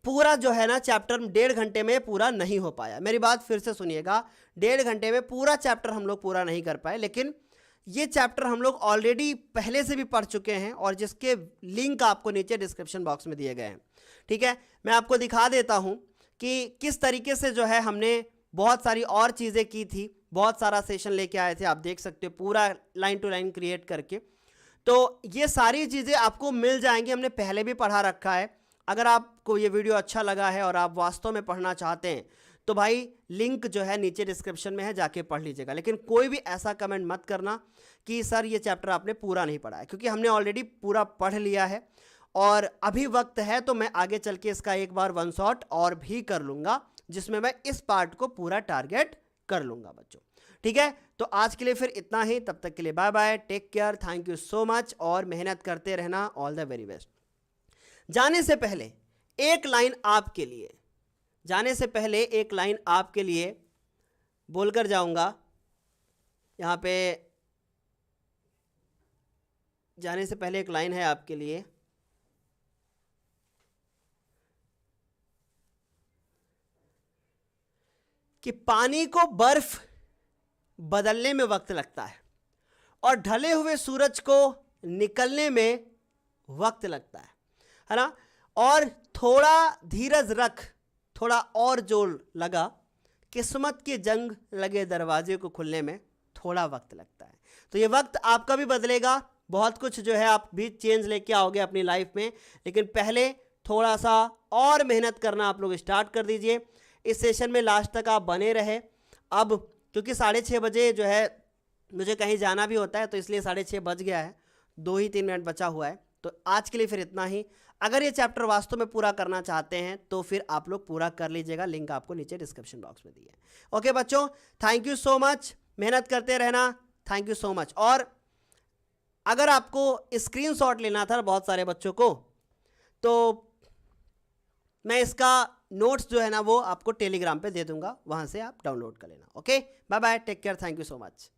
पूरा जो है ना चैप्टर 1.5 घंटे में पूरा नहीं हो पाया। मेरी बात फिर से सुनिएगा, 1.5 घंटे में पूरा चैप्टर हम लोग पूरा नहीं कर पाए, लेकिन ये चैप्टर हम लोग ऑलरेडी पहले से भी पढ़ चुके हैं और जिसके लिंक आपको नीचे डिस्क्रिप्शन बॉक्स में दिए गए हैं, ठीक है? मैं आपको दिखा देता हूं कि किस तरीके से जो है हमने बहुत सारी और चीज़ें की थी, बहुत सारा सेशन लेके आए थे। आप देख सकते हो पूरा लाइन टू लाइन क्रिएट करके। तो ये सारी चीज़ें आपको मिल जाएंगी, हमने पहले भी पढ़ा रखा है। अगर आपको ये वीडियो अच्छा लगा है और आप वास्तव में पढ़ना चाहते हैं तो भाई लिंक जो है नीचे डिस्क्रिप्शन में है, जाके पढ़ लीजिएगा। लेकिन कोई भी ऐसा कमेंट मत करना कि सर ये चैप्टर आपने पूरा नहीं पढ़ा है, क्योंकि हमने ऑलरेडी पूरा पढ़ लिया है और अभी वक्त है तो मैं आगे चल के इसका एक बार वन शॉट और भी कर लूँगा, जिसमें मैं इस पार्ट को पूरा टारगेट कर लूँगा बच्चों। ठीक है, तो आज के लिए फिर इतना ही, तब तक के लिए bye bye, take care, thank you so much और मेहनत करते रहना, ऑल द वेरी बेस्ट। जाने से पहले एक लाइन आपके लिए, जाने से पहले एक लाइन आपके लिए बोलकर जाऊंगा। यहाँ पे जाने से पहले एक लाइन है आपके लिए, कि पानी को बर्फ बदलने में वक्त लगता है और ढले हुए सूरज को निकलने में वक्त लगता है ना। और थोड़ा धीरज रख, थोड़ा और जोर लगा, किस्मत की जंग लगे दरवाजे को खुलने में थोड़ा वक्त लगता है। तो ये वक्त आपका भी बदलेगा, बहुत कुछ जो है आप भी चेंज लेके आओगे अपनी लाइफ में, लेकिन पहले थोड़ा सा और मेहनत करना आप लोग स्टार्ट कर दीजिए। इस सेशन में लास्ट तक आप बने रहे। अब क्योंकि 6:30 बजे जो है मुझे कहीं जाना भी होता है, तो इसलिए 6:30 बज गया है, 2 ही 3 मिनट बचा हुआ है। तो आज के लिए फिर इतना ही। अगर ये चैप्टर वास्तव में पूरा करना चाहते हैं तो फिर आप लोग पूरा कर लीजिएगा, लिंक आपको नीचे डिस्क्रिप्शन बॉक्स में दी है। ओके बच्चों, थैंक यू सो मच, मेहनत करते रहना, थैंक यू सो मच। और अगर आपको स्क्रीनशॉट लेना था बहुत सारे बच्चों को, तो मैं इसका नोट्स जो है ना वो आपको टेलीग्राम पे दे दूंगा, वहां से आप डाउनलोड कर लेना। Okay, bye bye, take care, thank you so much.